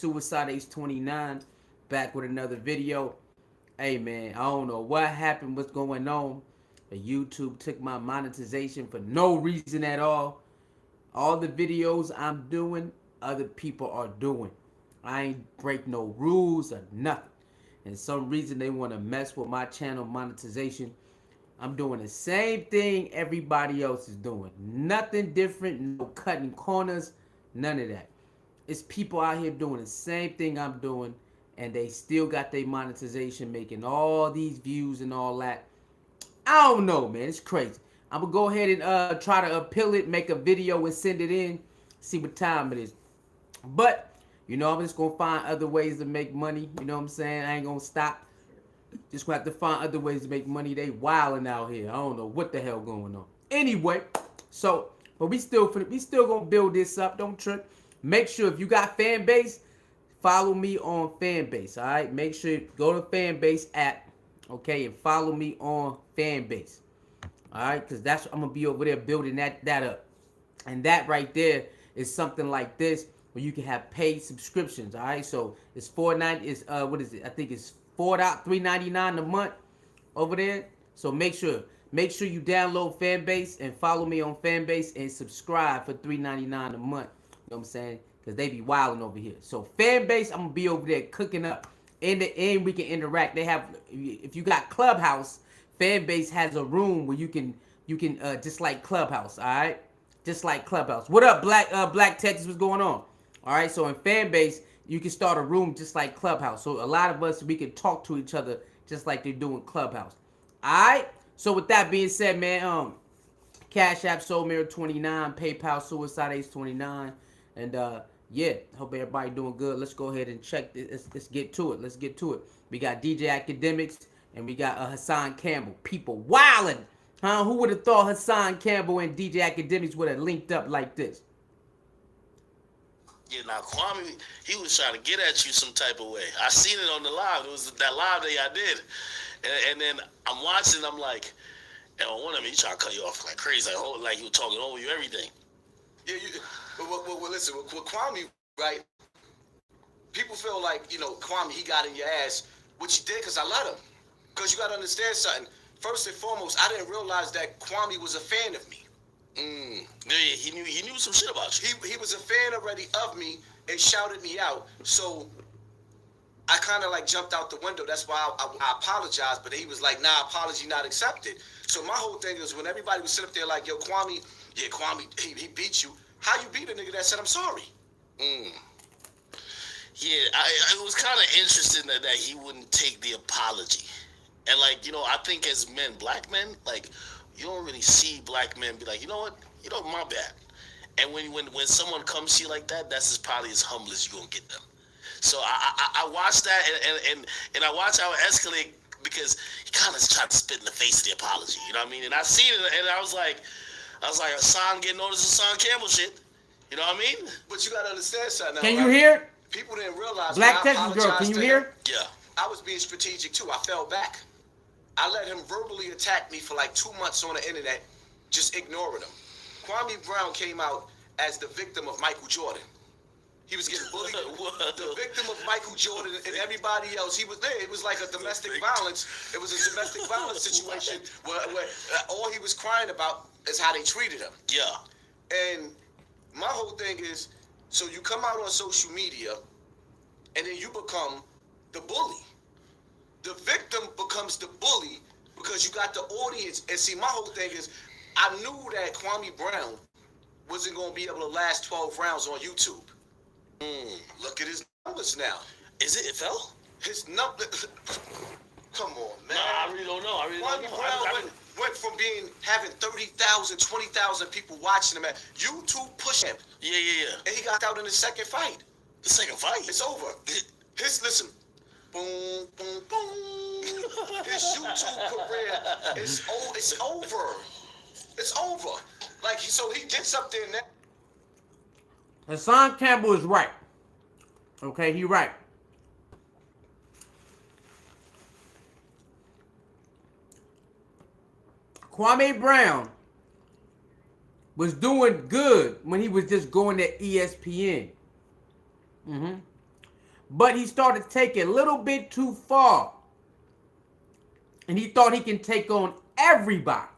Suicide Ace 29, back with another video. Hey man, I don't know what happened, what's going on. YouTube took my monetization for no reason at all. All the videos I'm doing, other people are doing. I ain't break no rules or nothing. And some reason they want to mess with my channel monetization. I'm doing the same thing everybody else is doing. Nothing different, no cutting corners, none of that. It's people out here doing the same thing I'm doing, and they still got their monetization, making all these views and all that. I don't know, man. It's crazy. I'm gonna go ahead and try to appeal it, make a video and send it in, see what time it is. But I'm just gonna find other ways to make money. You know what I'm saying? I ain't gonna stop. Just gonna have to find other ways to make money. They wilding out here. I don't know what the hell going on. Anyway, but we still gonna build this up. Don't trip. Make sure if you got fan base, follow me on fan base. All right. Make sure you go to fan base app, okay, and follow me on fan base. All right, because that's I'm gonna be over there building that up, and that right there is something like this where you can have paid subscriptions. All right, so it's $4.90. Is what is it? I think it's $3.99 a month over there. So make sure you download Fanbase and follow me on Fanbase and subscribe for $3.99 a month. You know what I'm saying? Because they be wilding over here. So Fanbase, I'm gonna be over there cooking up. In the end, we can interact. They have, if you got Clubhouse, Fanbase has a room where you can just like Clubhouse. All right, just like Clubhouse. What up, Black Texas? What's going on? All right, so in Fanbase, you can start a room just like Clubhouse. So a lot of us, we can talk to each other just like they do in Clubhouse. All right. So with that being said, man, Cash App Soul Mirror 29, PayPal Suicide Ace 29, and yeah, hope everybody doing good. Let's go ahead and check this. Let's get to it. Let's get to it. We got DJ Akademiks and we got Hassan Campbell. People wilding, huh? Who would have thought Hassan Campbell and DJ Akademiks would have linked up like this? Yeah, now Kwame, he was trying to get at you some type of way. I seen it on the live. It was that live that I did, and then I'm watching. I'm like, and on one of them, he trying to cut you off like crazy, like he was talking over you, everything. Yeah, well, listen, with Kwame, right? People feel like Kwame, he got in your ass, which he did, because I let him. Because you got to understand something. First and foremost, I didn't realize that Kwame was a fan of me. Yeah, he knew some shit about you. He was a fan already of me and shouted me out. So I kind of like jumped out the window. That's why I apologized. But he was like, nah, apology not accepted. So my whole thing is when everybody was sitting up there like, yo, Kwame, he beat you. How you beat a nigga that said I'm sorry? Yeah, I was kind of interested that he wouldn't take the apology. And I think as men, black men, you don't really see black men be like, you know what, my bad. And when someone comes to you like that, that's probably as humble as you're gonna get them. So I watched that and I watched how it escalated because he kind of tried to spit in the face of the apology. You know what I mean? And I seen it and I was like, Hassan getting on this Hassan Campbell shit. You know what I mean? But you gotta understand something. Can you hear? People didn't realize. Black Texas girl, can you hear? Yeah. I was being strategic too. I fell back. I let him verbally attack me for like 2 months on the internet, just ignoring him. Kwame Brown came out as the victim of Michael Jordan. He was getting bullied. The victim of Michael Jordan and everybody else. He was there. It was like a domestic violence. It was a domestic violence situation where all he was crying about is how they treated him. Yeah. And my whole thing is, so you come out on social media and then you become the bully. The victim becomes the bully because you got the audience. And see, my whole thing is, I knew that Kwame Brown wasn't going to be able to last 12 rounds on YouTube. Look at his numbers now. Is it? It fell? His numbers. Come on, man. Nah, I really don't know. Kwame Brown went from having 30,000, 20,000 people watching him at YouTube push him. Yeah. And he got out in the second fight. The second fight? It's over. Listen. Boom, boom, boom. His YouTube career is over. It's over. So he gets up there now. Hassan Campbell is right. Okay, he right. Kwame Brown was doing good when he was just going to ESPN. but he started to take it a little bit too far. And he thought he can take on everybody.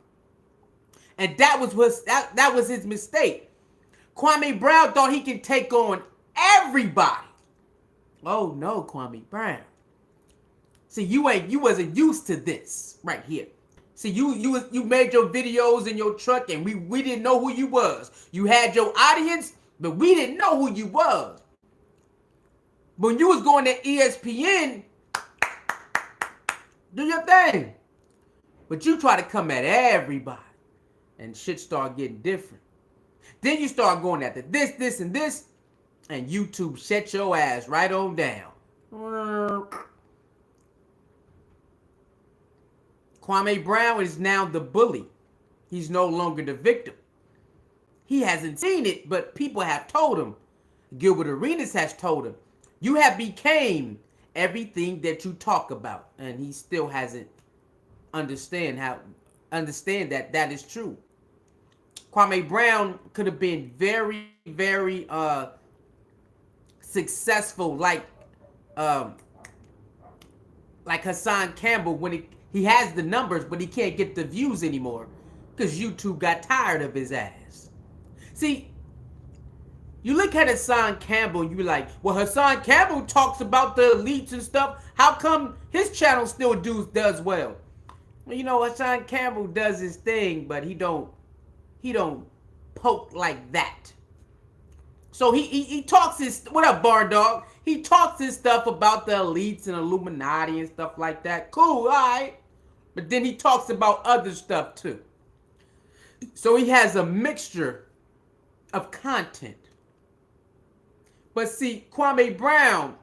And that was his mistake. Kwame Brown thought he could take on everybody. Oh no, Kwame Brown. See, you wasn't used to this right here. See, you made your videos in your truck, and we didn't know who you was. You had your audience, but we didn't know who you was. When you was going to ESPN, do your thing. But you try to come at everybody, and shit start getting different. Then you start going after this, and this, and YouTube shut your ass right on down. Kwame Brown is now the bully. He's no longer the victim. He hasn't seen it, but people have told him. Gilbert Arenas has told him, you have became everything that you talk about. And he still hasn't understand that that is true. Kwame Brown could have been very, very successful like Hassan Campbell when he has the numbers, but he can't get the views anymore because YouTube got tired of his ass. See, you look at Hassan Campbell and you're like, well, Hassan Campbell talks about the elites and stuff. How come his channel still does well? Well, you know, Hassan Campbell does his thing, but he don't poke like that. So he talks his, what up, Bar Dog? He talks his stuff about the elites and Illuminati and stuff like that. Cool, all right. But then he talks about other stuff too. So he has a mixture of content. But see, Kwame Brown,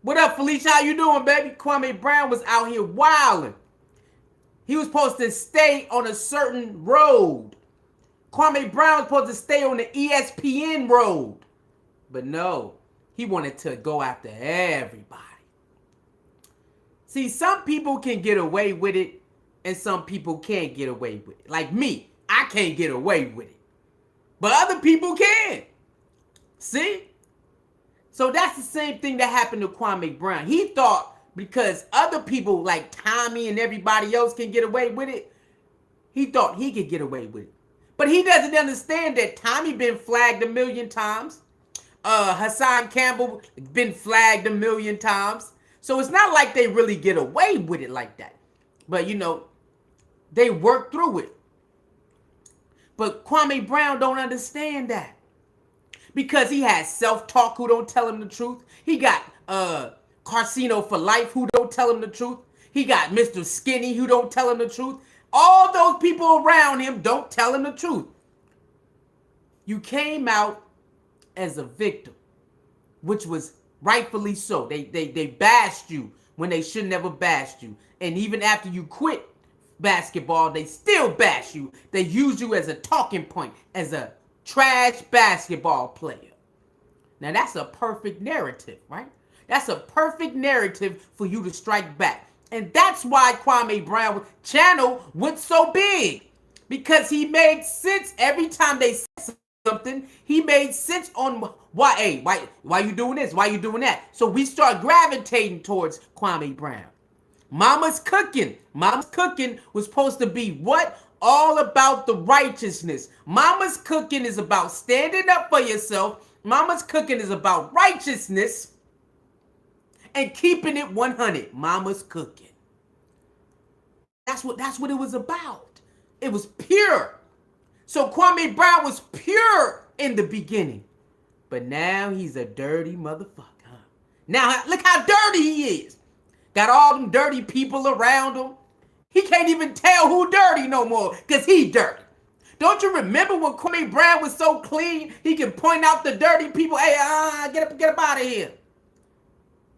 what up, Felicia? How you doing, baby? Kwame Brown was out here wilding. He was supposed to stay on a certain road. Kwame Brown was supposed to stay on the ESPN road. But no, he wanted to go after everybody. See, some people can get away with it, and some people can't get away with it. Like me, I can't get away with it. But other people can. See? So that's the same thing that happened to Kwame Brown. He thought because other people like Tommy and everybody else can get away with it, he thought he could get away with it. But he doesn't understand that Tommy been flagged 1,000,000 times. Hassan Campbell been flagged 1,000,000 times. So it's not like they really get away with it like that. But, you know, they work through it. But Kwame Brown don't understand that. Because he has self-talk who don't tell him the truth. He got Carcino for Life who don't tell him the truth. He got Mr. Skinny who don't tell him the truth. All those people around him don't tell him the truth. You came out as a victim, which was rightfully so. They bashed you when they should never bashed you. And even after you quit basketball, they still bash you. They use you as a talking point, as a trash basketball player. Now that's a perfect narrative, right? That's a perfect narrative for you to strike back. And that's why Kwame Brown's channel went so big. Because he made sense every time they said something. He made sense on why you doing this? Why you doing that? So we start gravitating towards Kwame Brown. Mama's Cooking. Mama's Cooking was supposed to be what? All about the righteousness. Mama's Cooking is about standing up for yourself. Mama's Cooking is about righteousness and keeping it 100. Mama's Cooking. That's what it was about. It was pure. So Kwame Brown was pure in the beginning. But now he's a dirty motherfucker. Now look how dirty he is. Got all them dirty people around him. He can't even tell who dirty no more because he dirty. Don't you remember when Kwame Brown was so clean, he could point out the dirty people, hey, get up out of here.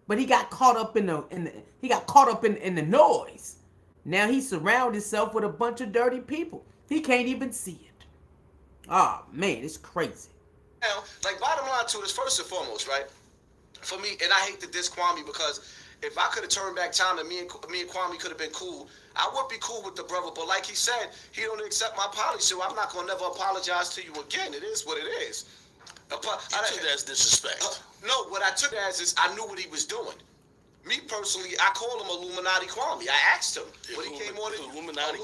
But he got caught up in the noise. Now he surrounded himself with a bunch of dirty people. He can't even see it. Oh man, it's crazy. Now, like bottom line to this, first and foremost, right? For me, and I hate to diss Kwame because if I could have turned back time and me and Kwame could have been cool, I would be cool with the brother. But like he said, he don't accept my apology, so I'm not gonna never apologize to you again. It is what it is. You took that as disrespect. No, what I took it as is I knew what he was doing. Me personally, I call him Illuminati Kwame. I asked him when he came on. Illuminati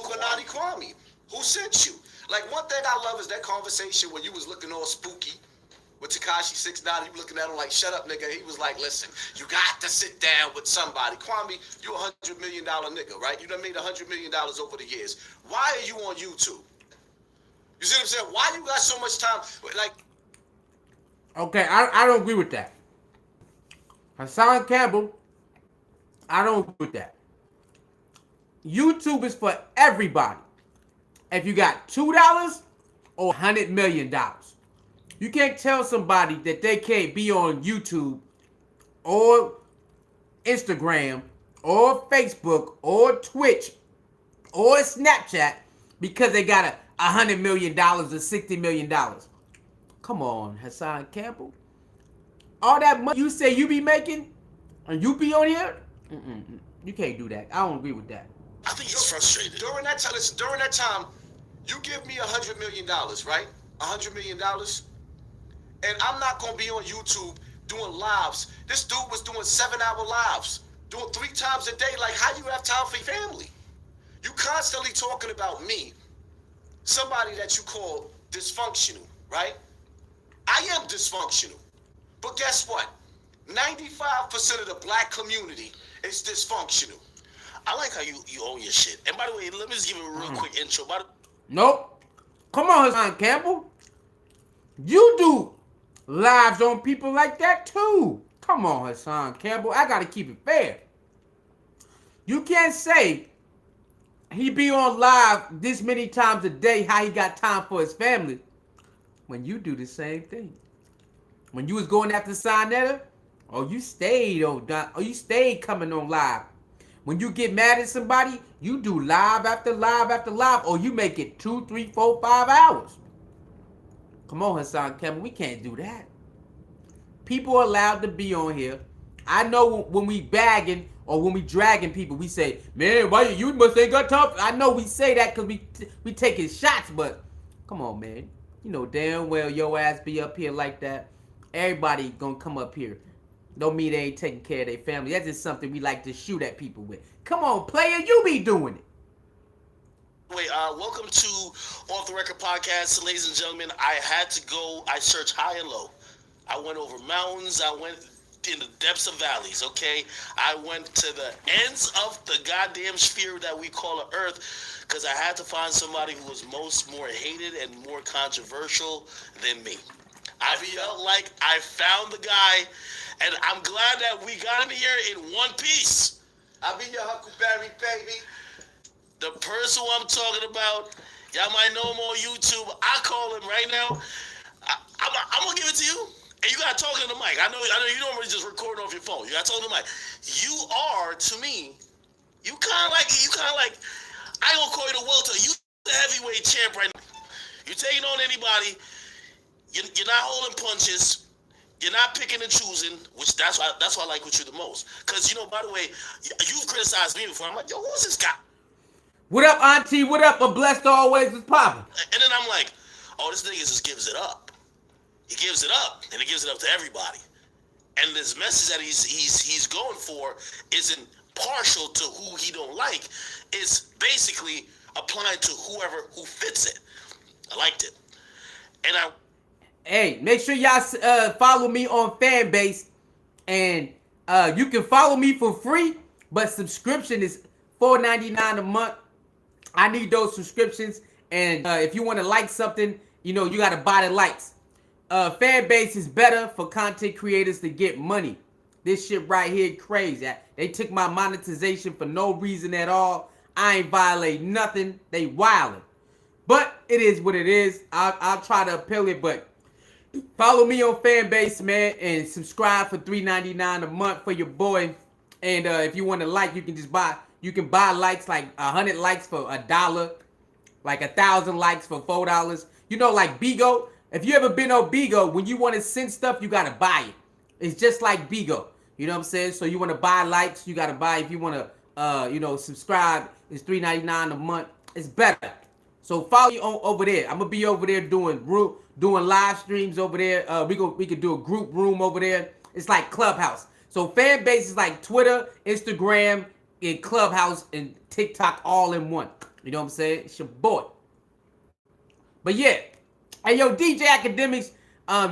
Kwame. Who sent you? Like, one thing I love is that conversation when you was looking all spooky with Tekashi 6ix9ine. You looking at him like, shut up, nigga. He was like, listen, you got to sit down with somebody. Kwame, you $100 million nigga, right? You done made $100 million over the years. Why are you on YouTube? You see what I'm saying? Why you got so much time? Like, okay, I don't agree with that. Hassan Campbell, I don't agree with that. YouTube is for everybody. If you got $2 or $100 million, you can't tell somebody that they can't be on YouTube or Instagram or Facebook or Twitch or Snapchat because they got $100 million or $60 million. Come on, Hassan Campbell. All that money you say you be making and you be on here? You can't do that. I don't agree with that. I think he's frustrated. During that time, you give me $100 million, right? $100 million, and I'm not gonna be on YouTube doing lives. This dude was doing 7-hour lives, doing 3 times a day. Like, how you have time for your family? You constantly talking about me, somebody that you call dysfunctional, right? I am dysfunctional, but guess what? 95% of the black community is dysfunctional. I like how you own your shit. And by the way, let me just give you a real quick intro. Nope. Come on, Hassan Campbell. You do lives on people like that too. Come on, Hassan Campbell. I gotta keep it fair. You can't say he be on live this many times a day, how he got time for his family, when you do the same thing. When you was going after Sinetta, you stayed coming on live. When you get mad at somebody, you do live after live after live, or you make it 2, 3, 4, 5 hours. Come on, Hassan Campbell, we can't do that. People are allowed to be on here. I know when we bagging or when we dragging people, we say, man, why you must ain't got time. I know we say that because we taking shots, but come on, man. You know damn well your ass be up here like that. Everybody gonna come up here. Don't mean they ain't taking care of their family. That's just something we like to shoot at people with. Come on, player, you be doing it. Wait, welcome to Off the Record Podcast, ladies and gentlemen. I had to go. I searched high and low. I went over mountains. I went in the depths of valleys, okay? I went to the ends of the goddamn sphere that we call the earth because I had to find somebody who was more hated and more controversial than me. I felt like I found the guy, and I'm glad that we got him here in one piece. I be your Huckleberry, baby. The person who I'm talking about, y'all might know him on YouTube. I call him right now. I'm gonna give it to you, and you gotta talk in the mic. I know you don't really just record off your phone. You gotta talk in the mic. You are, to me, you kind of like. I ain't gonna call you the welter. You the heavyweight champ right now. You taking on anybody. You're not holding punches. You're not picking and choosing, which that's why I like with you the most. Because, by the way, you've criticized me before. I'm like, yo, who's this guy? What up, auntie? What up? A blessed always is popping. And then I'm like, oh, this nigga just gives it up. He gives it up, and he gives it up to everybody. And this message that he's going for isn't partial to who he don't like. It's basically applying to who fits it. I liked it. And Hey, make sure y'all follow me on Fanbase, and you can follow me for free, but subscription is $4.99 a month. I need those subscriptions, and if you want to like something, you got to buy the likes. Fanbase is better for content creators to get money. This shit right here crazy. They took my monetization for no reason at all. I ain't violate nothing. They wildin'. But it is what it is. I'll try to appeal it, but follow me on Fanbase, man, and subscribe for $3.99 a month for your boy. And if you want to like, you can just buy. You can buy likes, like 100 likes for $1, like 1,000 likes for $4. Like Bigo. If you ever been on Bigo, when you want to send stuff, you gotta buy it. It's just like Bigo. You know what I'm saying? So you want to buy likes, you gotta buy. If you want to, subscribe, it's $3.99 a month. It's better. So follow me over there. I'm gonna be over there doing live streams over there. We could do a group room over there. It's like Clubhouse. So fan base is like Twitter, Instagram, and Clubhouse and TikTok all in one. You know what I'm saying? It's your boy. But yeah, hey yo, DJ Akademiks.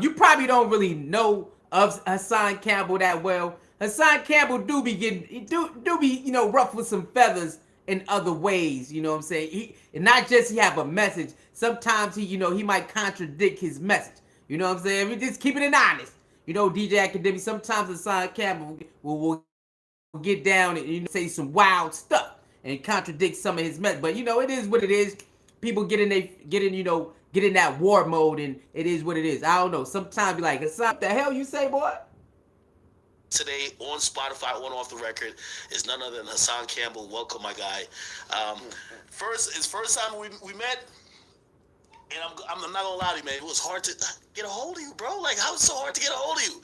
You probably don't really know of Hassan Campbell that well. Hassan Campbell do be ruffle some feathers in other ways. You know what I'm saying? And not just he have a message. Sometimes he might contradict his message. You know what I'm saying? We just keeping it honest. DJ Akademiks. Sometimes Hassan Campbell will get down and say some wild stuff and contradict some of his message. But it is what it is. People get in that war mode, and it is what it is. I don't know. Sometimes be like, Hassan, what the hell you say, boy? Today on Spotify, on Off the Record, is none other than Hassan Campbell. Welcome, my guy. First time we met, and I'm not gonna lie to you, man. It was hard to get a hold of you, bro. Like, how is it so hard to get a hold of you?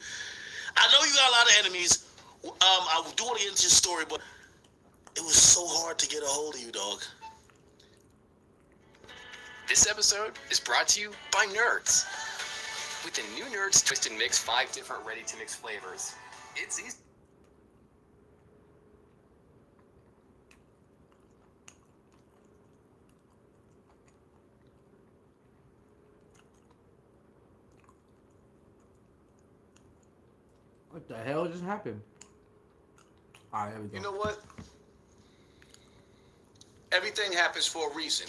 I know you got a lot of enemies. I do want to get into your story, but it was so hard to get a hold of you, dog. This episode is brought to you by Nerds. With the new Nerds Twist and Mix 5 different ready-to-mix flavors, it's easy. What the hell just happened? All right, there we go. You know what? Everything happens for a reason.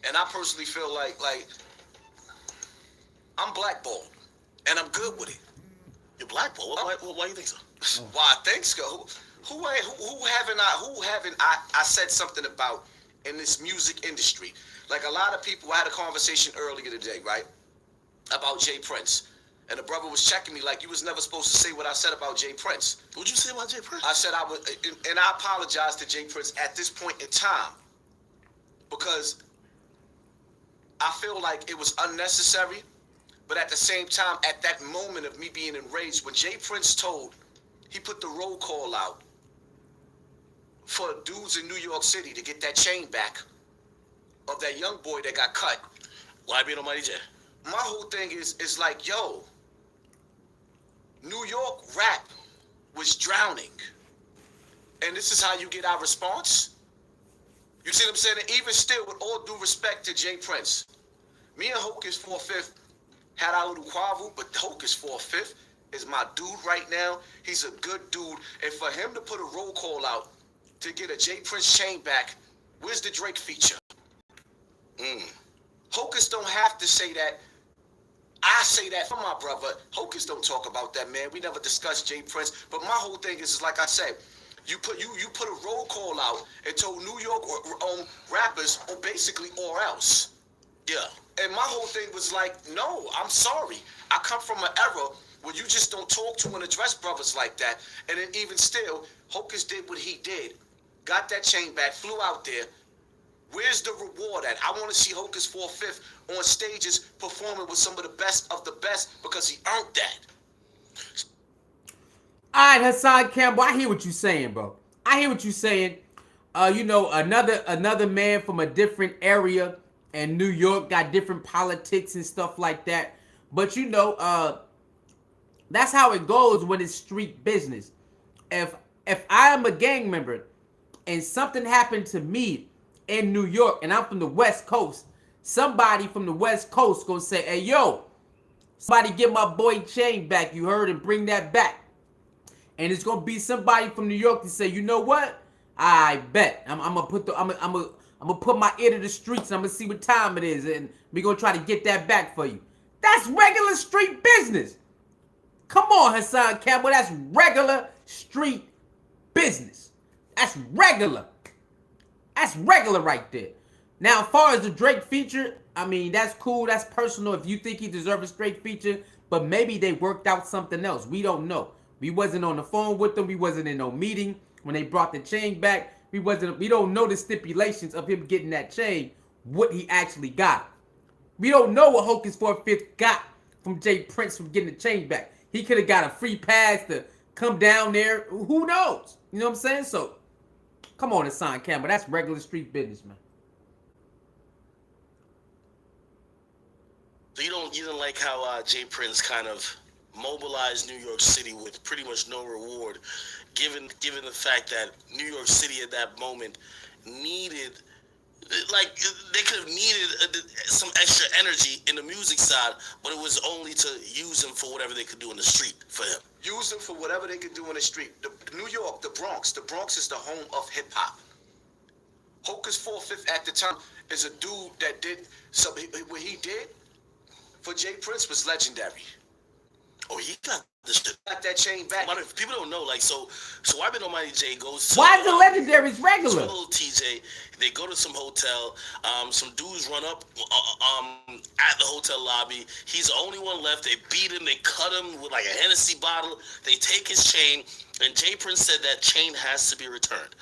And I personally feel like I'm blackballed, and I'm good with it. You're blackballed? Why do you think so? Why I think so? Who haven't I said something about in this music industry? Like a lot of people, I had a conversation earlier today, right, about Jay Prince. And the brother was checking me like, you was never supposed to say what I said about Jay Prince. What'd you say about Jay Prince? I said I would, and I apologize to Jay Prince at this point in time, because I feel like it was unnecessary, but at the same time, at that moment of me being enraged, when Jay Prince he put the roll call out for dudes in New York City to get that chain back of that young boy that got cut. Why be Almighty J? My whole thing is like, yo, New York rap was drowning. And this is how you get our response? You see what I'm saying? And even still, with all due respect to Jay Prince, me and Hocus 4/5 had our little quarrel, but Hocus 4/5 is my dude right now. He's a good dude. And for him to put a roll call out to get a Jay Prince chain back, where's the Drake feature? Hocus don't have to say that. I say that for my brother. Hocus don't talk about that, man. We never discussed Jay Prince. But my whole thing is like I said, you put a roll call out and told New York rappers, or basically or else. Yeah. And my whole thing was like, no, I'm sorry. I come from an era where you just don't talk to and address brothers like that. And then even still, Hocus did what he did. Got that chain back, flew out there. Where's the reward at? I want to see Hocus 4/5 on stages performing with some of the best because he earned that. All right, Hassan Campbell, I hear what you're saying, bro. I hear what you're saying. Another man from a different area in New York got different politics and stuff like that. But that's how it goes when it's street business. If I am a gang member and something happened to me in New York and I'm from the West Coast, somebody from the West Coast gonna say, hey, yo, somebody get my boy chain back, you heard, and bring that back. And it's gonna be somebody from New York to say, you know what? I bet I'm gonna put my ear to the streets and I'm gonna see what time it is, and we're gonna try to get that back for you. That's regular street business. Come on, Hassan Campbell, that's regular street business. That's regular. That's regular right there. Now, as far as the Drake feature, I mean, that's cool. That's personal if you think he deserves a Drake feature. But maybe they worked out something else. We don't know. We wasn't on the phone with them. We wasn't in no meeting when they brought the chain back. We don't know the stipulations of him getting that chain, what he actually got. We don't know what Hocus 4/5 got from Jay Prince from getting the chain back. He could have got a free pass to come down there. Who knows? You know what I'm saying? So, come on, Hassan Campbell. That's regular street business, man. You didn't like how Jay Prince kind of mobilized New York City with pretty much no reward, given the fact that New York City at that moment needed, like, they could have needed some extra energy in the music side, but it was only to use him for whatever they could do in the street for him. Use them for whatever they could do in the street. New York, the Bronx. The Bronx is the home of hip hop. Hocus 4/5 at the time is a dude that did something. What he did for Jay Prince was legendary. Oh, he got this shit. Got that chain back. People don't know, like, so I've been Almighty J goes to. Why is the legendaries regular? To a little TJ, they go to some hotel. Some dudes run up at the hotel lobby. He's the only one left. They beat him. They cut him with like a Hennessy bottle. They take his chain, and Jay Prince said that chain has to be returned.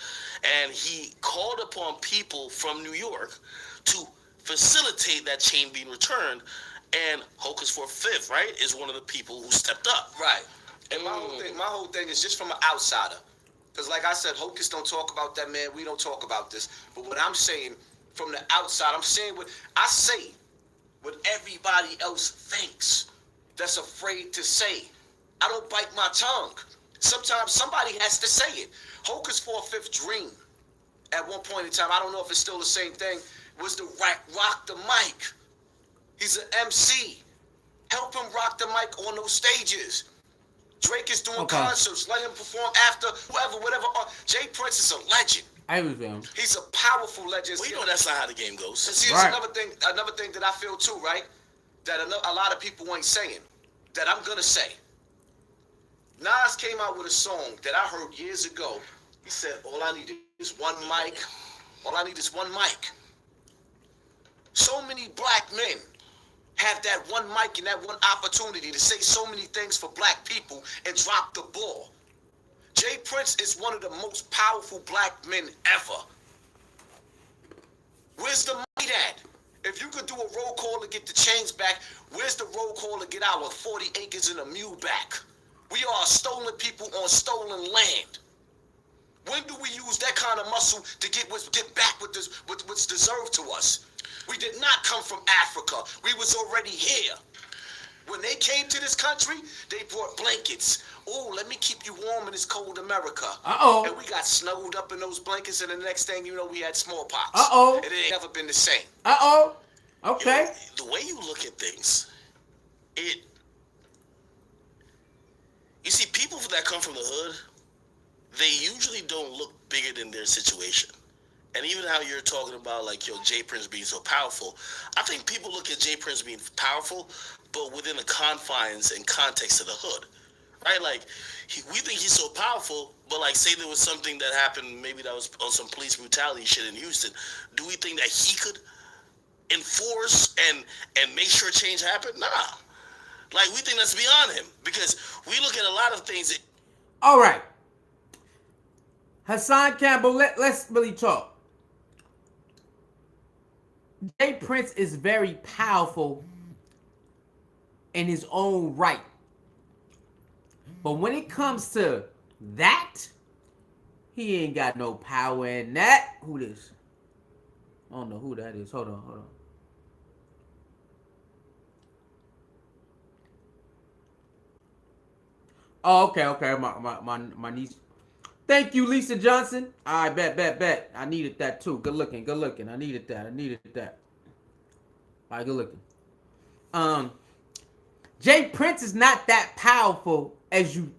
And he called upon people from New York to facilitate that chain being returned. And Hocus 4/5, right, is one of the people who stepped up. Right. And my whole thing is just from an outsider. Because like I said, Hocus don't talk about that, man. We don't talk about this. But what I'm saying from the outside, I'm saying what everybody else thinks that's afraid to say. I don't bite my tongue. Sometimes somebody has to say it. Hocus 4/5 dream at one point in time, I don't know if it's still the same thing, was to rock the mic. He's an MC. Help him rock the mic on those stages. Drake is doing concerts. Let him perform after whatever. Jay Prince is a legend. I was him. He's a powerful legend. Well, you know that's not how the game goes. And see, right. another thing that I feel too, right? That a lot of people ain't saying, that I'm gonna say. Nas came out with a song that I heard years ago. He said, all I need is one mic. All I need is one mic. So many black men have that one mic and that one opportunity to say so many things for black people and drop the ball. Jay Prince is one of the most powerful black men ever. Where's the money at? If you could do a roll call to get the chains back, where's the roll call to get our 40 acres and a mule back? We are stolen people on stolen land. When do we use that kind of muscle to get back what's deserved to us? We did not come from Africa. We was already here. When they came to this country, they brought blankets. Oh, let me keep you warm in this cold America. Uh-oh. And we got snuggled up in those blankets, and the next thing you know, we had smallpox. Uh-oh. It ain't never been the same. Uh-oh. Okay. You know, the way you look at things, you see, people that come from the hood, they usually don't look bigger than their situation. And even how you're talking about, like, Jay Prince being so powerful, I think people look at Jay Prince being powerful, but within the confines and context of the hood, right? Like, we think he's so powerful, but, like, say there was something that happened, maybe that was on some police brutality shit in Houston, do we think that he could enforce and make sure change happened? Nah. Like, we think that's beyond him, because we look at a lot of things that... All right. Hassan Campbell, let's really talk. Jay Prince is very powerful in his own right. But when it comes to that, he ain't got no power in that. Who this? I don't know who that is. Hold on. Oh, okay. My niece. Thank you, Lisa Johnson. All right, bet. I needed that too. Good looking. I needed that. All right, good looking. Jay Prince is not that powerful as you.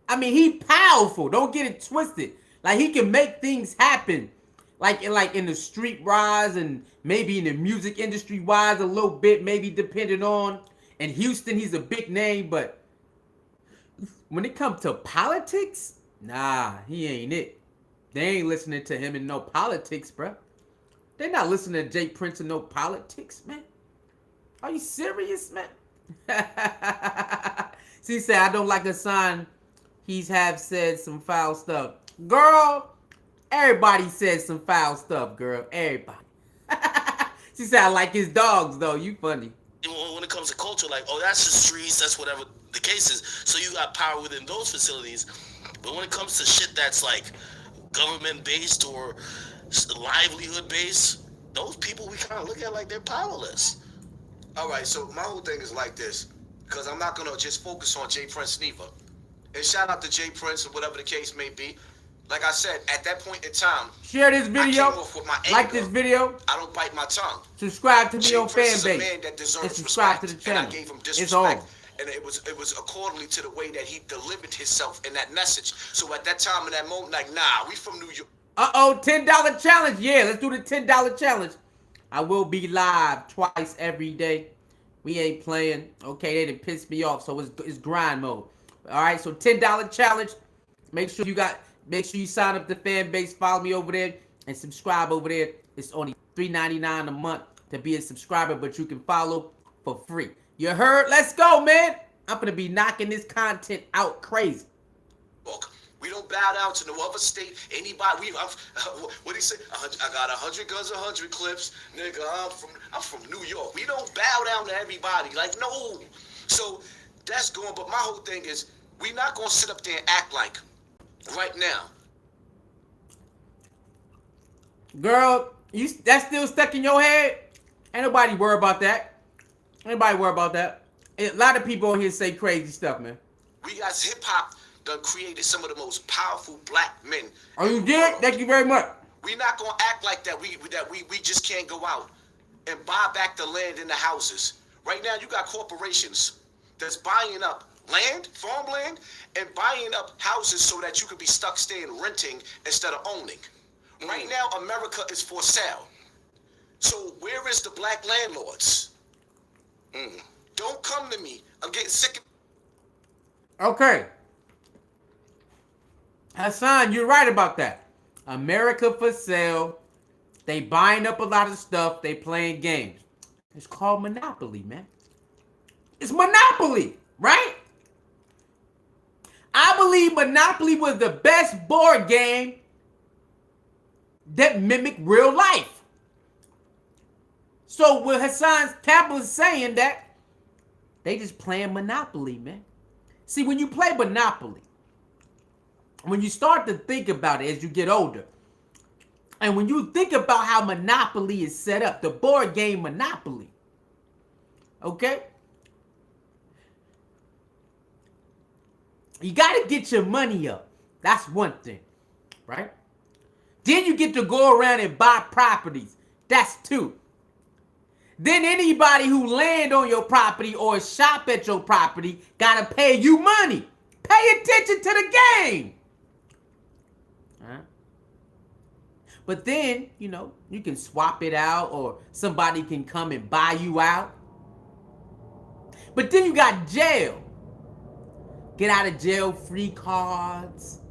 I mean, he powerful. Don't get it twisted. Like, he can make things happen. Like in the street wise and maybe in the music industry wise a little bit, maybe depending on. In Houston, he's a big name, but when it comes to politics, nah, he ain't it. They ain't listening to him in no politics, bruh. They not listening to Jay Prince in no politics, man. Are you serious, man? She said, I don't like Hassan. He's have said some foul stuff. Girl, everybody says some foul stuff, girl. Everybody. She said, I like his dogs, though. You funny. When it comes to culture, like, oh, that's the streets, that's whatever the case is. So you got power within those facilities. But when it comes to shit that's like government-based or livelihood-based, those people we kind of look at like they're powerless. All right, so my whole thing is like this, because I'm not gonna just focus on Jay Prince neither. And shout out to Jay Prince or whatever the case may be. Like I said, at that point in time, Share this I video. came off with my anger. Like this video. I don't bite my tongue. Subscribe to me Jay on Prince is a Fanbase. man that deserves And subscribe respect, to the channel. and I gave him It's disrespect. on. And it was accordingly to the way that he delivered himself in that message. So at that time, in that moment, like, nah, we from New York. $10 challenge. Yeah, let's do the $10 challenge. I will be live twice every day. We ain't playing. Okay, they done pissed me off, so it's grind mode. All right, so $10 challenge. Make sure you sign up to Fanbase, follow me over there, and subscribe over there. It's only $3.99 a month to be a subscriber, but you can follow for free. You heard? Let's go, man. I'm gonna be knocking this content out crazy. We don't bow down to no other state. Anybody? What do you say? I got 100 guns, 100 clips, nigga. I'm from New York. We don't bow down to everybody. Like, no. So that's going. But my whole thing is, we not gonna sit up there and act like right now. Girl, that's still stuck in your head? Ain't nobody worry about that. Anybody worry about that? A lot of people on here say crazy stuff, man. We got hip hop done created some of the most powerful black men. Oh, you did? Thank you very much. We not gonna act like that. We just can't go out and buy back the land and the houses. Right now, you got corporations that's buying up land, farmland, and buying up houses so that you could be stuck staying renting instead of owning. Right now, America is for sale. So where is the black landlords? Don't come to me. I'm getting sick of... Okay. Hassan, you're right about that. America for sale. They buying up a lot of stuff. They playing games. It's called Monopoly, man. It's Monopoly, right? I believe Monopoly was the best board game that mimicked real life. So when Hassan Campbell is saying that, they just playing Monopoly, man. See, when you play Monopoly, when you start to think about it as you get older, and when you think about how Monopoly is set up, the board game Monopoly, okay? You got to get your money up. That's one thing, right? Then you get to go around and buy properties. That's two. Then anybody who land on your property or shop at your property got to pay you money. Pay attention to the game. But then, you know, you can swap it out or somebody can come and buy you out. But then you got jail. Get out of jail free cards.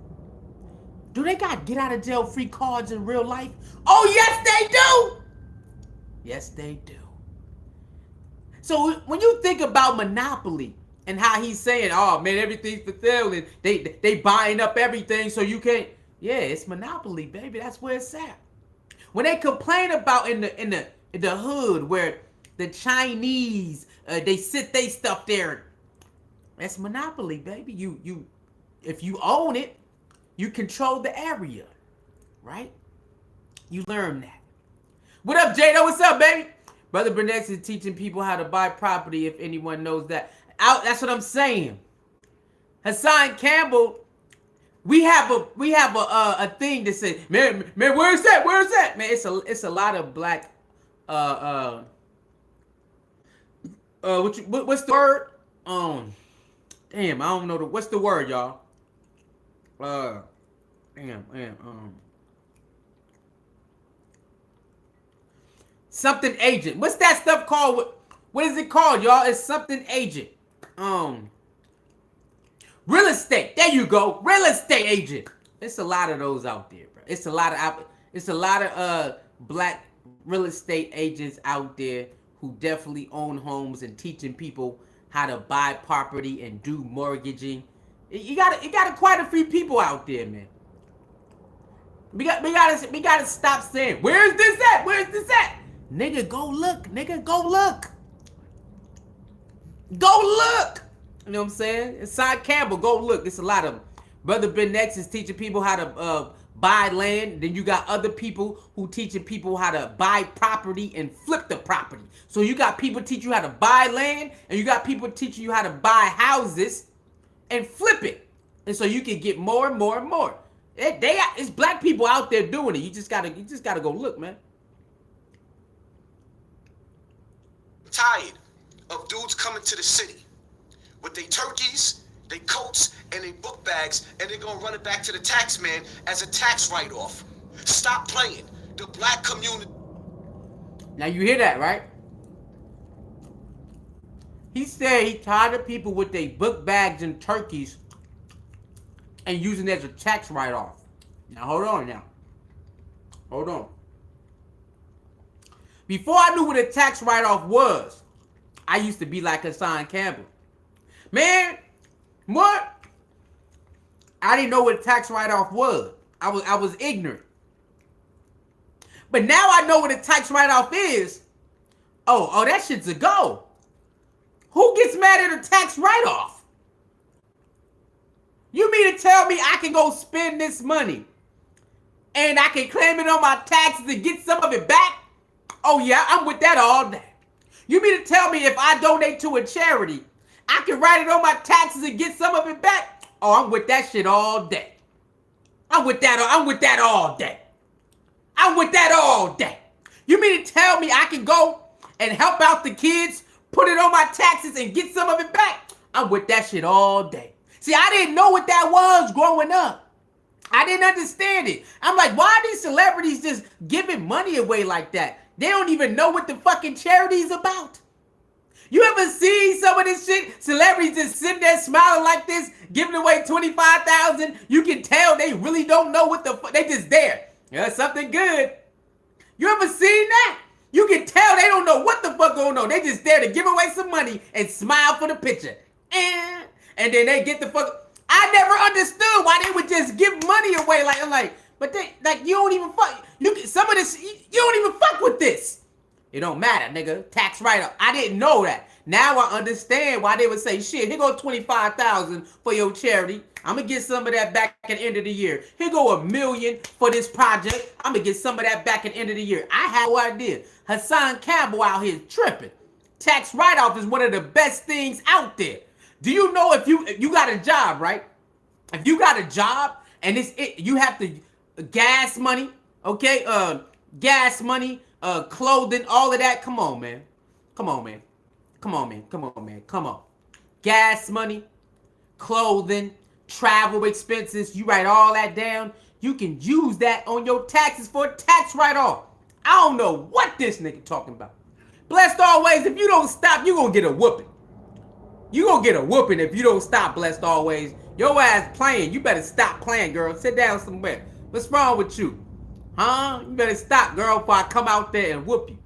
Do they got get out of jail free cards in real life? Oh, yes, they do. Yes, they do. So when you think about Monopoly and how he's saying, oh, man, everything's for sale and they buying up everything so you can't. Yeah, it's Monopoly, baby. That's where it's at. When they complain about in the hood where the Chinese, they sit they stuff there. That's Monopoly, baby. You if you own it, you control the area, right? You learn that. What up, Jado? What's up, baby? Brother Bernex is teaching people how to buy property, if anyone knows that. That's what I'm saying. Hassan Campbell, we have a thing that says, man, where's that? Where's that? Man, it's a lot of black what's the word? Damn, I don't know what's the word, y'all? Something agent. What's that stuff called? What is it called, y'all? It's something agent. Real estate. There you go. Real estate agent. It's a lot of those out there, bro. It's a lot of black real estate agents out there who definitely own homes and teaching people how to buy property and do mortgaging. You got quite a few people out there, man. We gotta stop saying, where's this at? Where's this at? Nigga, go look. Nigga, go look. Go look. You know what I'm saying? Hassan Campbell, go look. It's a lot of them. Brother Ben X is teaching people how to buy land. Then you got other people who teaching people how to buy property and flip the property. So you got people teach you how to buy land, and you got people teaching you how to buy houses and flip it. And so you can get more and more and more. It's black people out there doing it. You just gotta go look, man. Tired of dudes coming to the city with their turkeys, their coats, and their book bags, and they're gonna run it back to the tax man as a tax write-off. Stop playing. The black community. Now you hear that, right? He said he tired of people with their book bags and turkeys and using it as a tax write-off. Now hold on now. Hold on. Before I knew what a tax write-off was, I used to be like Hassan Campbell. Man, what? I didn't know what a tax write-off was. I was ignorant. But now I know what a tax write-off is. Oh, that shit's a go. Who gets mad at a tax write-off? You mean to tell me I can go spend this money and I can claim it on my taxes and get some of it back? Oh yeah, I'm with that all day. You mean to tell me if I donate to a charity, I can write it on my taxes and get some of it back? Oh, I'm with that shit all day. I'm with that all day. I'm with that all day. You mean to tell me I can go and help out the kids, put it on my taxes and get some of it back? I'm with that shit all day. See, I didn't know what that was growing up. I didn't understand it. I'm like, why are these celebrities just giving money away like that? They don't even know what the fucking charity is about. You ever see some of this shit? Celebrities just sitting there smiling like this, giving away $25,000. You can tell they really don't know what the fuck. They just there. Yeah, something good. You ever seen that? You can tell they don't know what the fuck going on. They just there to give away some money and smile for the picture. And then they get the fuck. I never understood why they would just give money away. I'm like, but they you don't even fuck. Some of this you don't even fuck with this. It don't matter, nigga. Tax write-off. I didn't know that. Now I understand why they would say, shit, here go $25,000 for your charity. I'm gonna get some of that back at the end of the year. Here go $1 million for this project. I'm gonna get some of that back at the end of the year. I had no idea. Hassan Campbell out here tripping. Tax write-off is one of the best things out there. Do you know if you got a job, right? If you got a job and you have to gas money, okay? Gas money, clothing, all of that. Come on, man. Come on, man. Come on, man. Come on, man. Come on. Gas money, clothing, travel expenses. You write all that down. You can use that on your taxes for a tax write-off. I don't know what this nigga talking about. Blessed always, if you don't stop, you gonna get a whooping. You gonna get a whooping if you don't stop, Blessed always. Your ass playing. You better stop playing, girl. Sit down somewhere. What's wrong with you? Huh? You better stop, girl, before I come out there and whoop you.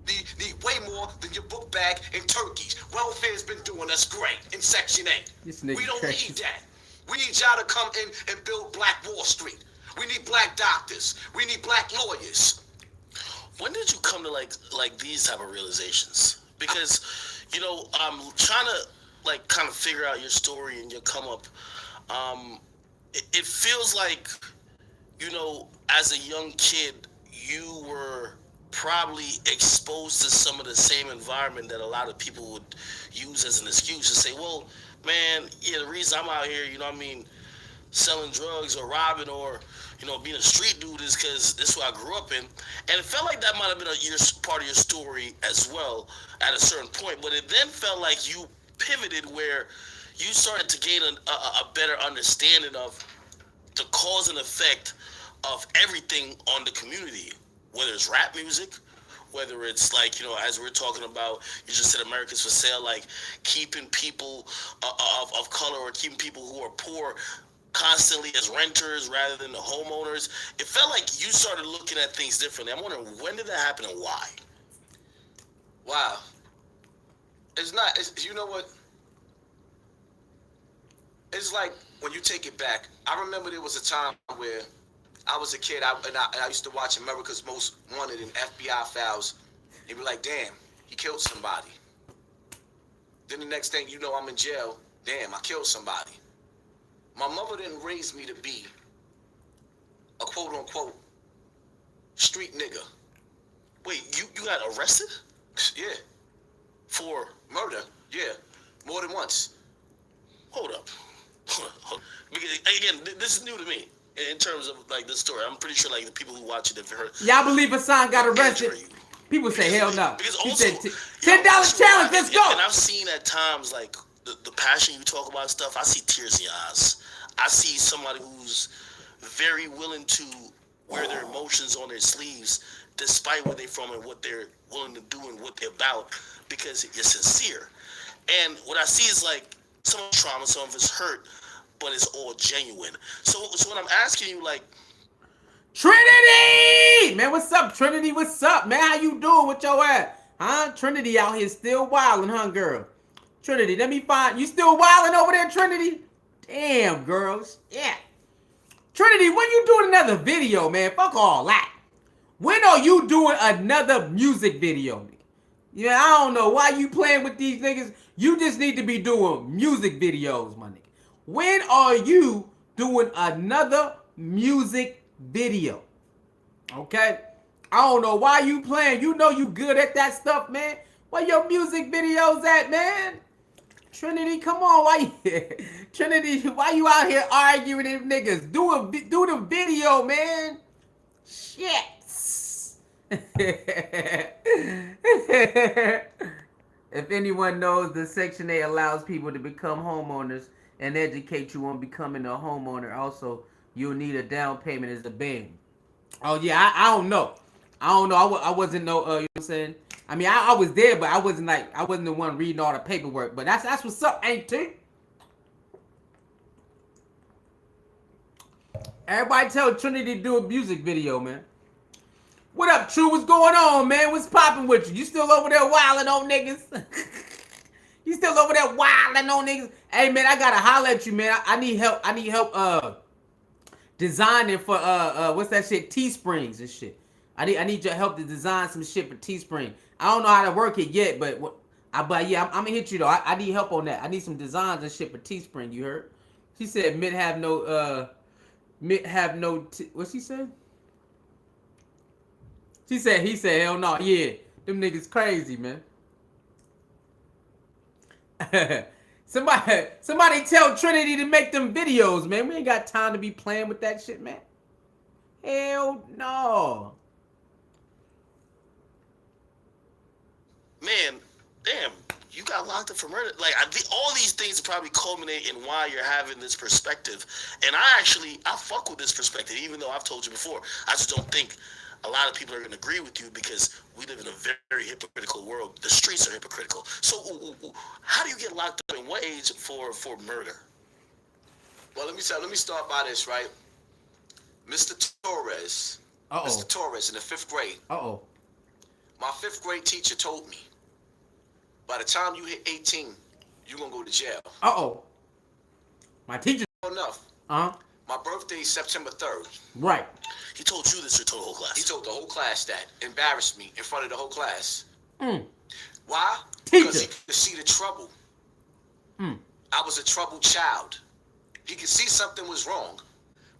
Need way more than your book bag and turkeys. Welfare's been doing us great in Section 8. We don't need that. We need y'all to come in and build Black Wall Street. We need black doctors. We need black lawyers. When did you come to like these type of realizations? Because, I'm trying to kind of figure out your story and your come up. It feels like, as a young kid, you were probably exposed to some of the same environment that a lot of people would use as an excuse to say, well, man, yeah, the reason I'm out here, selling drugs or robbing or, being a street dude is because this is what I grew up in. And it felt like that might have been part of your story as well at a certain point. But it then felt like you pivoted where you started to gain a better understanding of the cause and effect of everything on the community, whether it's rap music, whether it's as we're talking about, you just said Americans for Sale, keeping people of color or keeping people who are poor constantly as renters rather than the homeowners. It felt like you started looking at things differently. I'm wondering, when did that happen and why? Wow. You know what? It's like when you take it back. I remember there was a time where I was a kid, and I used to watch America's Most Wanted and FBI files. They'd be like, damn, he killed somebody. Then the next thing you know, I'm in jail. Damn, I killed somebody. My mother didn't raise me to be a quote unquote street nigga. Wait, you got arrested Yeah, for? murder. Yeah, more than once. Hold up. Because again, this is new to me in terms of like this story. I'm pretty sure like the people who watch it have heard. Y'all believe Hassan got arrested? Injury. People say hell no. Because He also, said $10 challenge. Let's go. And I've seen at times like the passion you talk about stuff. I see tears in your eyes. I see somebody who's very willing to wear their emotions on their sleeves, despite where they're from and what they're willing to do and what they're about, because you're sincere. And what I see is like some of it's trauma, some of it's hurt, but it's all genuine. So when I'm asking you, like, Trinity! Man, what's up, Trinity? What's up, man? How you doing with your ass? Huh? Trinity out here still wilding, huh, girl? Trinity, let me find... You still wilding over there, Trinity? Damn, girls. Yeah. Trinity, when you doing another video, man? Fuck all that. When are you doing another music video, nigga? Yeah, I don't know why you playing with these niggas. You just need to be doing music videos, my nigga. When are you doing another music video? Okay? I don't know why you playing. You know you good at that stuff, man. Where your music videos at, man? Trinity, come on. Why Trinity, why you out here arguing with them niggas? Do the video, man. Shit. If anyone knows, the Section 8 allows people to become homeowners and educate you on becoming a homeowner. Also, you'll need a down payment as a bank. Oh, yeah, I don't know. I wasn't no, you know what I'm saying? I mean, I was there, but I wasn't the one reading all the paperwork. But that's what's up, ain't it? Everybody tell Trinity to do a music video, man. What up, True? What's going on, man? What's popping with you? You still over there wilding on niggas? You still over there wilding on niggas? Hey, man, I gotta holler at you, man. I need help. I need help designing for what's that shit? Teesprings and shit. I need your help to design some shit for Teespring. I don't know how to work it yet, but yeah, I'm gonna hit you though. I need help on that. I need some designs and shit for Teespring. You heard? She said Mitt have no what's she said? He said hell no. Yeah, them niggas crazy, man. Somebody tell Trinity to make them videos, man. We ain't got time to be playing with that shit, man. Hell no. man, damn, you got locked up for murder. Like, all these things probably culminate in why you're having this perspective. And I fuck with this perspective, even though I've told you before. I just don't think a lot of people are going to agree with you because we live in a very, very hypocritical world. The streets are hypocritical. So, how do you get locked up in what age for murder? Well, let me start by this, right? Mr. Torres. Mr. Torres in the 5th grade. My 5th grade teacher told me, by the time you hit 18, you're going to go to jail. My teacher. Enough. My birthday is September 3rd. Right. He told you this or told the whole class? He told the whole class that. Embarrassed me in front of the whole class. Why? Teacher. Because he could see the trouble. I was a troubled child. He could see something was wrong,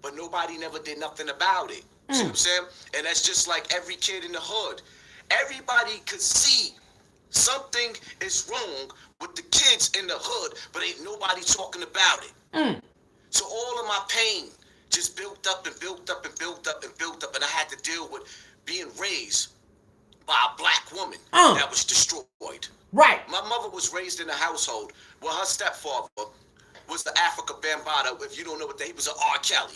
but nobody never did nothing about it. See what I'm saying? And that's just like every kid in the hood. Everybody could see something is wrong with the kids in the hood, but ain't nobody talking about it. So all of my pain just built up and built up and built up and built up, and I had to deal with being raised by a black woman that was destroyed. Right. My mother was raised in a household where her stepfather was the Africa Bambaataa. If you don't know what he was an R. Kelly.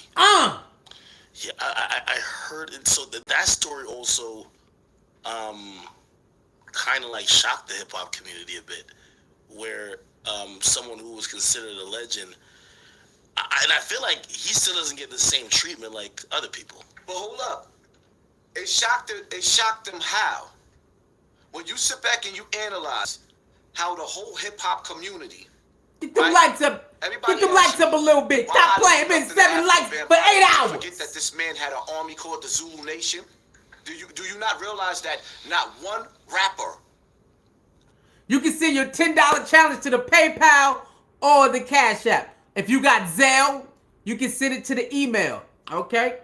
Yeah, I heard it. So that story also kind of like shocked the hip hop community a bit, where someone who was considered a legend, and I feel like he still doesn't get the same treatment like other people. But hold up, it shocked them how? When you sit back and you analyze how the whole hip hop community. Get them lights up. Get them lights up a little bit. Stop playing. Been 7 lights for 8 hours. Forget that this man had an army called the Zulu Nation. Do you not realize that not one rapper? You can send your $10 challenge to the PayPal or the Cash App. If you got Zelle, you can send it to the email. Okay.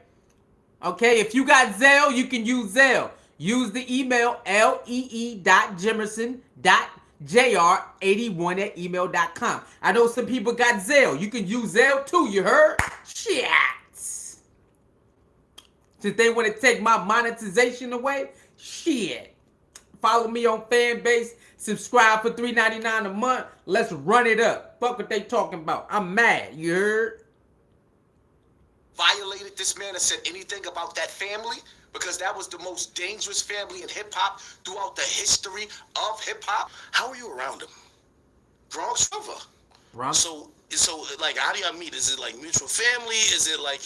Okay, if you got Zelle, you can use Zelle. Use the email lee.jimerson.jr81@email.com. I know some people got Zelle. You can use Zelle too, you heard? Shit. Since they want to take my monetization away, shit. Follow me on Fanbase. Subscribe for $3.99 a month. Let's run it up. Fuck what they talking about. I'm mad, you heard? Violated this man or said anything about that family, because that was the most dangerous family in hip-hop throughout the history of hip-hop. How are you around him? Bronx River. Bronx? So like, how do y'all meet? Is it like mutual family? Is it like,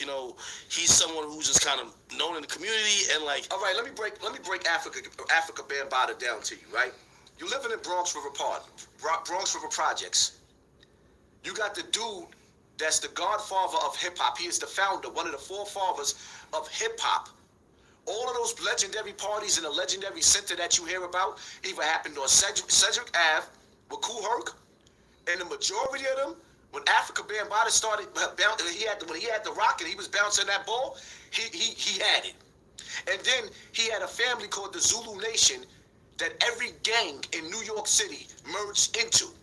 he's someone who's just kind of known in the community and like? All right, let me break Africa Bambaataa down to you, right? You living in Bronx River Projects. You got the dude that's the godfather of hip-hop. He is the founder, one of the forefathers of hip-hop. All of those legendary parties in the legendary center that you hear about either happened on Cedric Ave with Kool Herc, and the majority of them, when Africa Bambaataa started, when he had the rock and he was bouncing that ball, he had it. And then he had a family called the Zulu Nation that every gang in New York City merged into.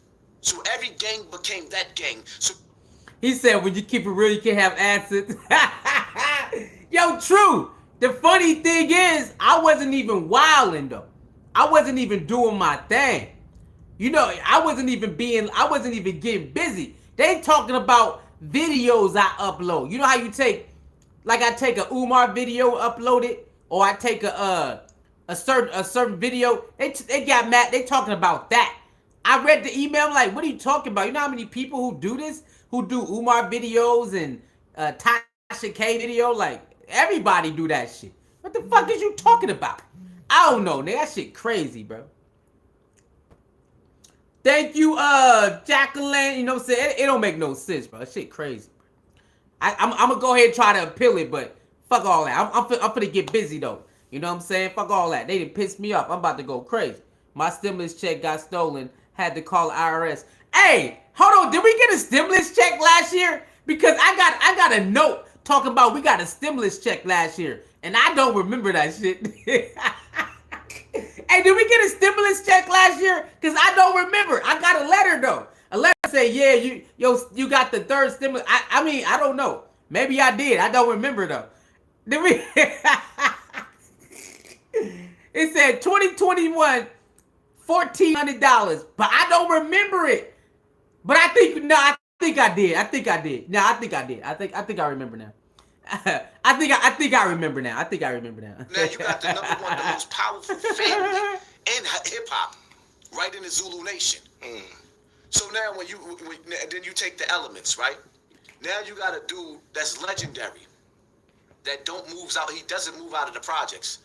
So every gang became that gang. So he said, when you keep it real, you can't have assets. Yo, true. The funny thing is, I wasn't even wilding though. I wasn't even doing my thing. I wasn't even getting busy. They talking about videos I upload. You know how you take a Umar video, upload it, or I take a certain video. They got mad. They talking about that. I read the email. I'm like, what are you talking about? You know how many people who do this, who do Umar videos and Tasha K video? Like, everybody do that shit. What the fuck is you talking about? I don't know, nigga. That shit crazy, bro. Thank you, Jacqueline. You know what I'm saying? It don't make no sense, bro. That shit crazy. I'm gonna go ahead and try to appeal it, but fuck all that. I'm finna get busy though. You know what I'm saying? Fuck all that. They done pissed me off. I'm about to go crazy. My stimulus check got stolen. Had to call IRS. Hey, hold on. Did we get a stimulus check last year? Because I got a note talking about we got a stimulus check last year, and I don't remember that shit. Hey, did we get a stimulus check last year? Because I don't remember. I got a letter though. A letter say, yeah, you got the third stimulus. I mean, I don't know. Maybe I did. I don't remember though. Did we? It said 2021, $1,400, but I don't remember it. But I think I did. I think I did. I think I remember now. I think I remember now. now you got the number one, the most powerful family in hip hop, right in the Zulu Nation. So now then you take the elements, right? Now you got a dude that's legendary, that he doesn't move out of the projects.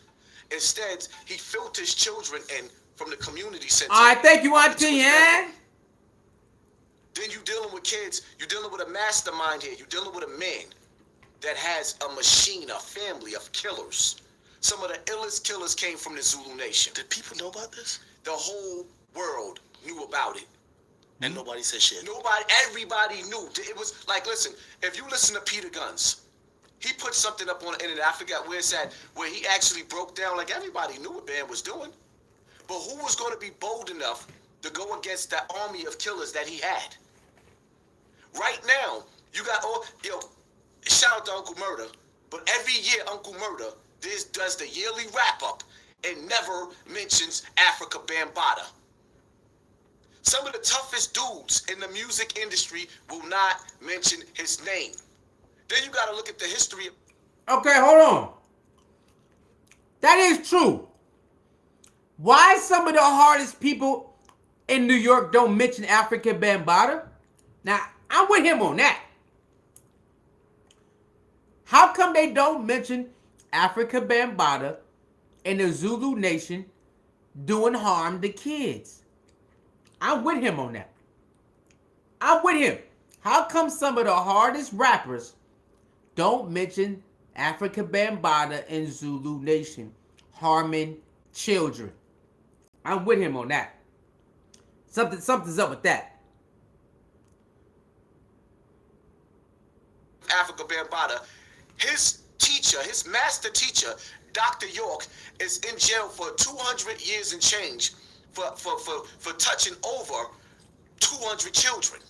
Instead, he filters children in from the community center. All right, thank you, Auntie. Yeah. Then you dealing with kids. You're dealing with a mastermind here. You're dealing with a man that has a machine, a family of killers. Some of the illest killers came from the Zulu Nation. Did people know about this? The whole world knew about it. And nobody said shit. Everybody knew. It was like, listen, if you listen to Peter Guns, he put something up on the internet, I forgot where it's at, where he actually broke down, like, everybody knew what Bam was doing. But who was going to be bold enough to go against that army of killers that he had? Right now, you got shout out to Uncle Murder, but every year Uncle Murder does the yearly wrap-up and never mentions Africa Bambaataa. Some of the toughest dudes in the music industry will not mention his name. Then you got to look at the history. Okay, hold on. That is true. Why some of the hardest people in New York don't mention Africa Bambaataa? Now, I'm with him on that. How come they don't mention Africa Bambaataa and the Zulu Nation doing harm to kids? I'm with him on that. I'm with him. How come some of the hardest rappers don't mention Africa Bambaataa and Zulu Nation harming children? I'm with him on that. Something's up with that. Africa Bambaataa, his teacher, his master teacher, Dr. York, is in jail for 200 years and change for touching over 200 children.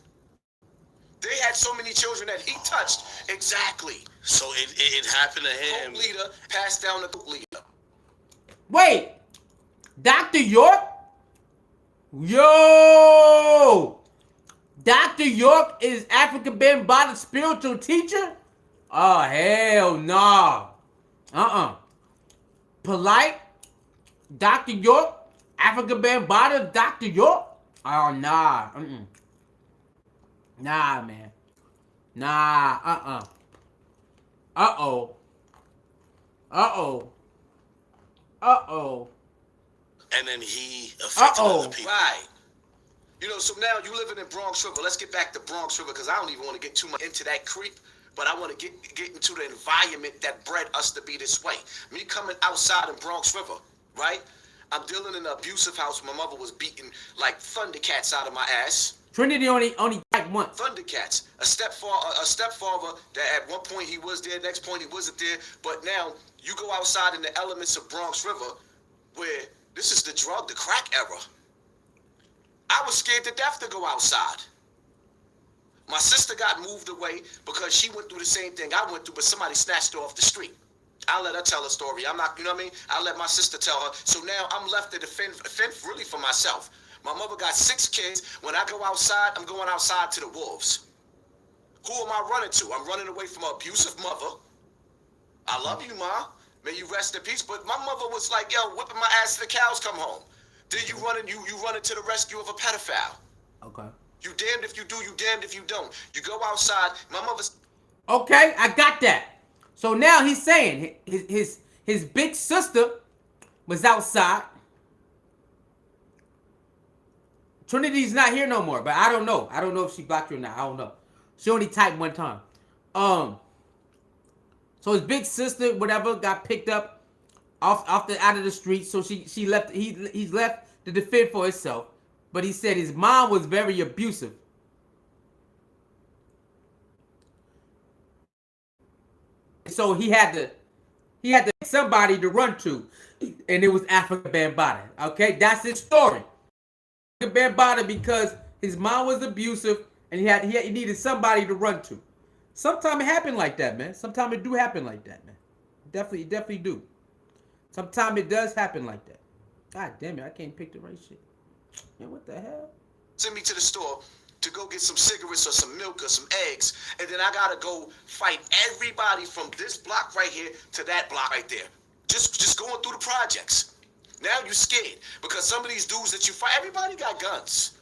They had so many children that he touched. Exactly. So it happened to him. Coke leader passed down the coke leader. Wait, Dr. York? Yo! Dr. York is African Bambaataa spiritual teacher? Oh, hell no. Polite? Dr. York? African Bambaataa Dr. York? Oh, nah. Nah, man. Nah, Uh-oh. And then he affected other people. Right. You know, so now you living in Bronx River. Let's get back to Bronx River because I don't even want to get too much into that creep, but I want to get into the environment that bred us to be this way. Me coming outside in Bronx River, right? I'm dealing in an abusive house. My mother was beating like Thundercats out of my ass. Trinity only typed once. Thundercats. A stepfather that at one point he was there, next point he wasn't there. But now you go outside in the elements of Bronx River, where this is the crack era. I was scared to death to go outside. My sister got moved away because she went through the same thing I went through, but somebody snatched her off the street. I'll let her tell her story. I'm not, you know what I mean? I'll let my sister tell her. So now I'm left to defend really for myself. My mother got 6 kids. When I go outside, I'm going outside to the wolves. Who am I running to? I'm running away from an abusive mother. I love you, Ma. May you rest in peace. But my mother was like, yo, whipping my ass till the cows come home. Then you running to the rescue of a pedophile. Okay. You damned if you do, you damned if you don't. You go outside. My mother's. Okay, I got that. So now he's saying his big sister was outside. Trinity's not here no more, but I don't know. I don't know if she blocked you or not. I don't know. She only typed one time. So his big sister, whatever, got picked up out of the street. So she left. He's left to defend for himself. But he said his mom was very abusive. So he had to pick somebody to run to, and it was African Bambaataa. Okay, that's his story. African Bambaataa because his mom was abusive, and he needed somebody to run to. Sometimes it happen like that, man. Sometimes it do happen like that, man. Definitely do. Sometimes it does happen like that. God damn it, I can't pick the right shit. Man, what the hell? Send me to the store to go get some cigarettes or some milk or some eggs, and then I gotta go fight everybody from this block right here to that block right there. Just going through the projects. Now you're scared because some of these dudes that you fight, everybody got guns.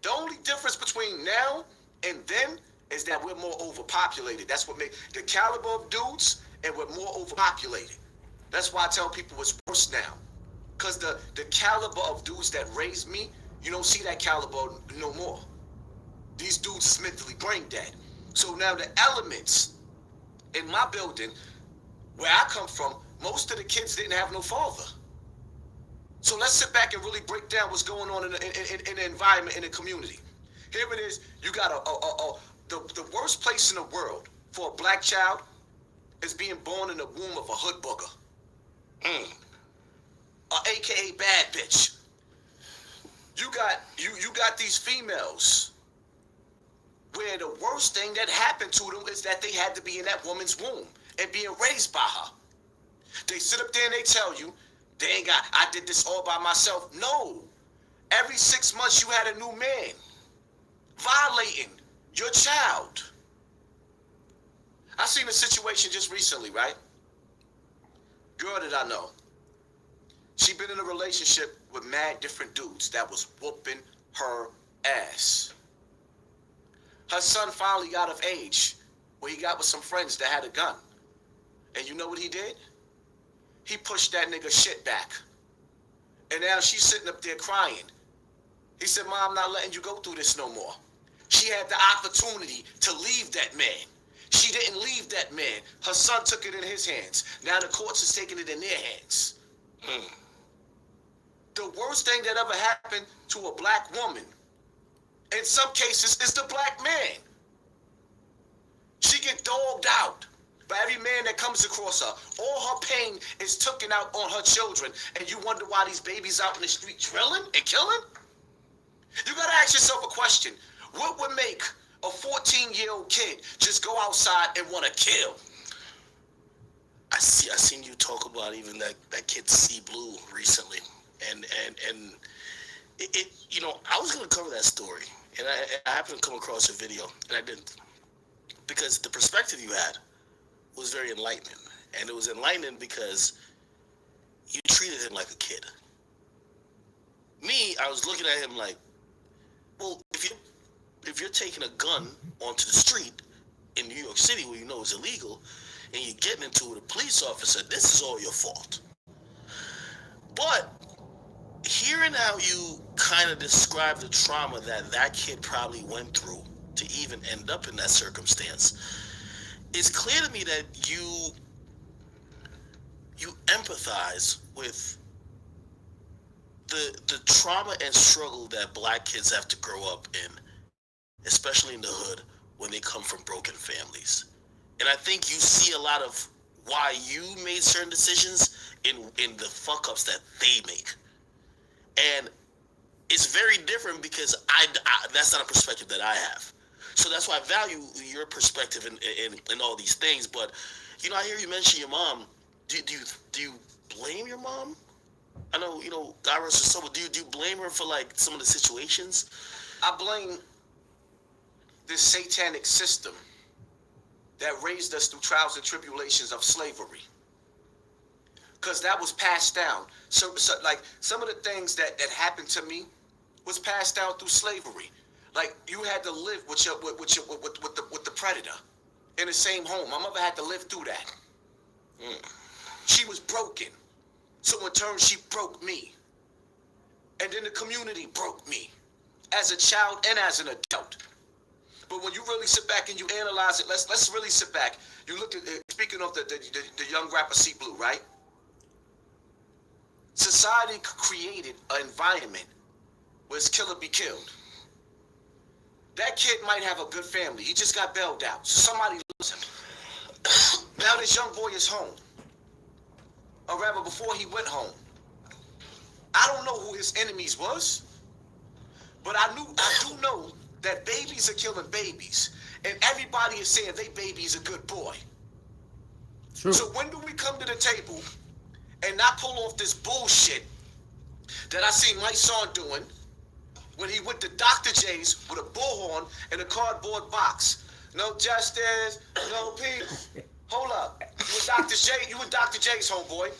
The only difference between now and then is that we're more overpopulated. That's what makes the caliber of dudes, and we're more overpopulated. That's why I tell people it's worse now. Because the caliber of dudes that raised me, you don't see that caliber no more. These dudes is mentally brain dead. So now the elements in my building, where I come from, most of the kids didn't have no father. So let's sit back and really break down what's going on in the environment, in the community. Here it is. You got the worst place in the world for a black child is being born in the womb of a hood booger. AKA bad bitch. You got these females where the worst thing that happened to them is that they had to be in that woman's womb and being raised by her. They sit up there and they tell you, I did this all by myself. No. Every 6 months you had a new man violating your child. I seen a situation just recently, right? Girl that I know. She been in a relationship with mad different dudes that was whooping her ass. Her son finally got of age where he got with some friends that had a gun. And you know what he did? He pushed that nigga shit back. And now she's sitting up there crying. He said, Mom, I'm not letting you go through this no more. She had the opportunity to leave that man. She didn't leave that man. Her son took it in his hands. Now the courts is taking it in their hands. The worst thing that ever happened to a black woman, in some cases, is the black man. She get dogged out. by every man that comes across her. All her pain is taken out on her children, and you wonder why these babies out in the street drilling and killing? You gotta ask yourself a question. What would make a 14-year-old kid just go outside and want to kill? I seen you talk about even that kid C Blue recently, and it you know, I was gonna cover that story, and I happened to come across a video, and I didn't, because the perspective you had was very enlightening, and it was enlightening because you treated him like a kid. Me, I was looking at him like, well, if you're taking a gun onto the street in New York City where you know it's illegal, and you're getting into it with a police officer, this is all your fault. But hearing how you kind of describe the trauma that kid probably went through to even end up in that circumstance, it's clear to me that you empathize with the trauma and struggle that black kids have to grow up in, especially in the hood when they come from broken families. And I think you see a lot of why you made certain decisions in the fuck-ups that they make. And it's very different because I that's not a perspective that I have. So that's why I value your perspective in all these things. But, you know, I hear you mention your mom. Do you blame your mom? I know, you know, God rest her soul, but do you blame her for, like, some of the situations? I blame this satanic system that raised us through trials and tribulations of slavery. Because that was passed down. So like, some of the things that happened to me was passed down through slavery. Like, you had to live with the predator in the same home. My mother had to live through that. She was broken. So in turn, she broke me. And then the community broke me as a child and as an adult. But when you really sit back and you analyze it, let's really sit back. You look at, speaking of the young rapper C Blue, right? Society created an environment where his killer be killed. That kid might have a good family. He just got bailed out. So somebody loves him. Now this young boy is home. Or rather, before he went home. I don't know who his enemies was, but I do know that babies are killing babies, and everybody is saying they baby's a good boy. True. So when do we come to the table and not pull off this bullshit that I seen my son doing when he went to Dr. J's with a bullhorn in a cardboard box? No justice, no peace. Hold up. You in Dr. J's, homeboy.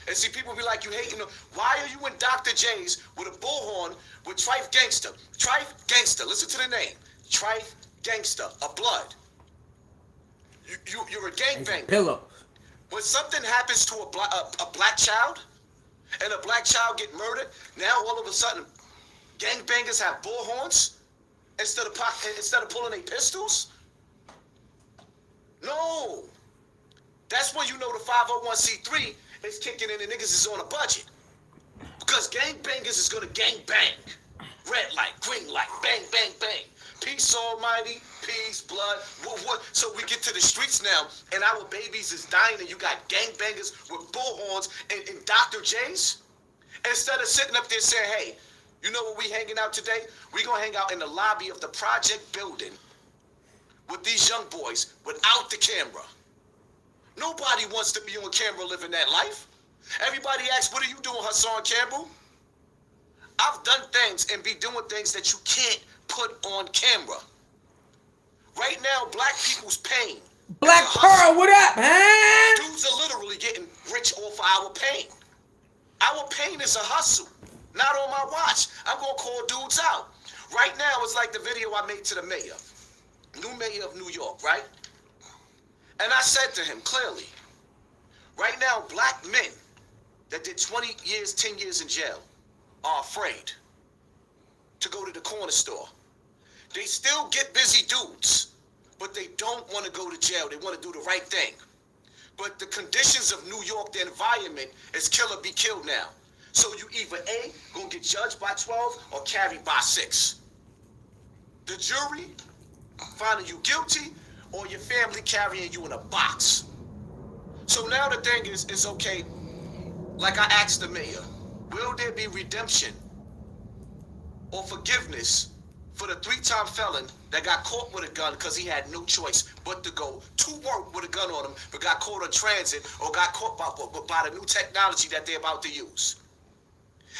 And see, people be like, you hating him. Why are you in Dr. J's with a bullhorn with Trife Gangster? Trife Gangster, listen to the name. Trife Gangster, a blood. You're a gangbanger. Pillow. When something happens to a black child, and a black child get murdered, now all of a sudden, gangbangers have bullhorns instead of pulling their pistols? No. That's when you know the 501c3 is kicking in and niggas is on a budget. Because gangbangers is gonna gang bang. Red light, green light, bang, bang, bang. Peace almighty, peace, blood. What? So we get to the streets now, and our babies is dying, and you got gangbangers with bullhorns in Dr. J's? Instead of sitting up there saying, hey, you know where we hanging out today? We gonna hang out in the lobby of the project building with these young boys without the camera. Nobody wants to be on camera living that life. Everybody asks, what are you doing, Hassan Campbell? I've done things and be doing things that you can't put on camera. Right now, black people's pain. Black Pearl, what up, man? Dudes are literally getting rich off of our pain. Our pain is a hustle. Not on my watch. I'm going to call dudes out. Right now, it's like the video I made to the mayor. New mayor of New York, right? And I said to him clearly, right now, black men that did 20 years, 10 years in jail are afraid to go to the corner store. They still get busy dudes, but they don't want to go to jail. They want to do the right thing. But the conditions of New York, the environment, is kill or be killed now. So you either A, gonna get judged by 12 or carried by 6. The jury finding you guilty, or your family carrying you in a box. So now the thing is okay, like I asked the mayor, will there be redemption or forgiveness for the 3-time felon that got caught with a gun because he had no choice but to go to work with a gun on him, but got caught on transit or got caught by the new technology that they're about to use?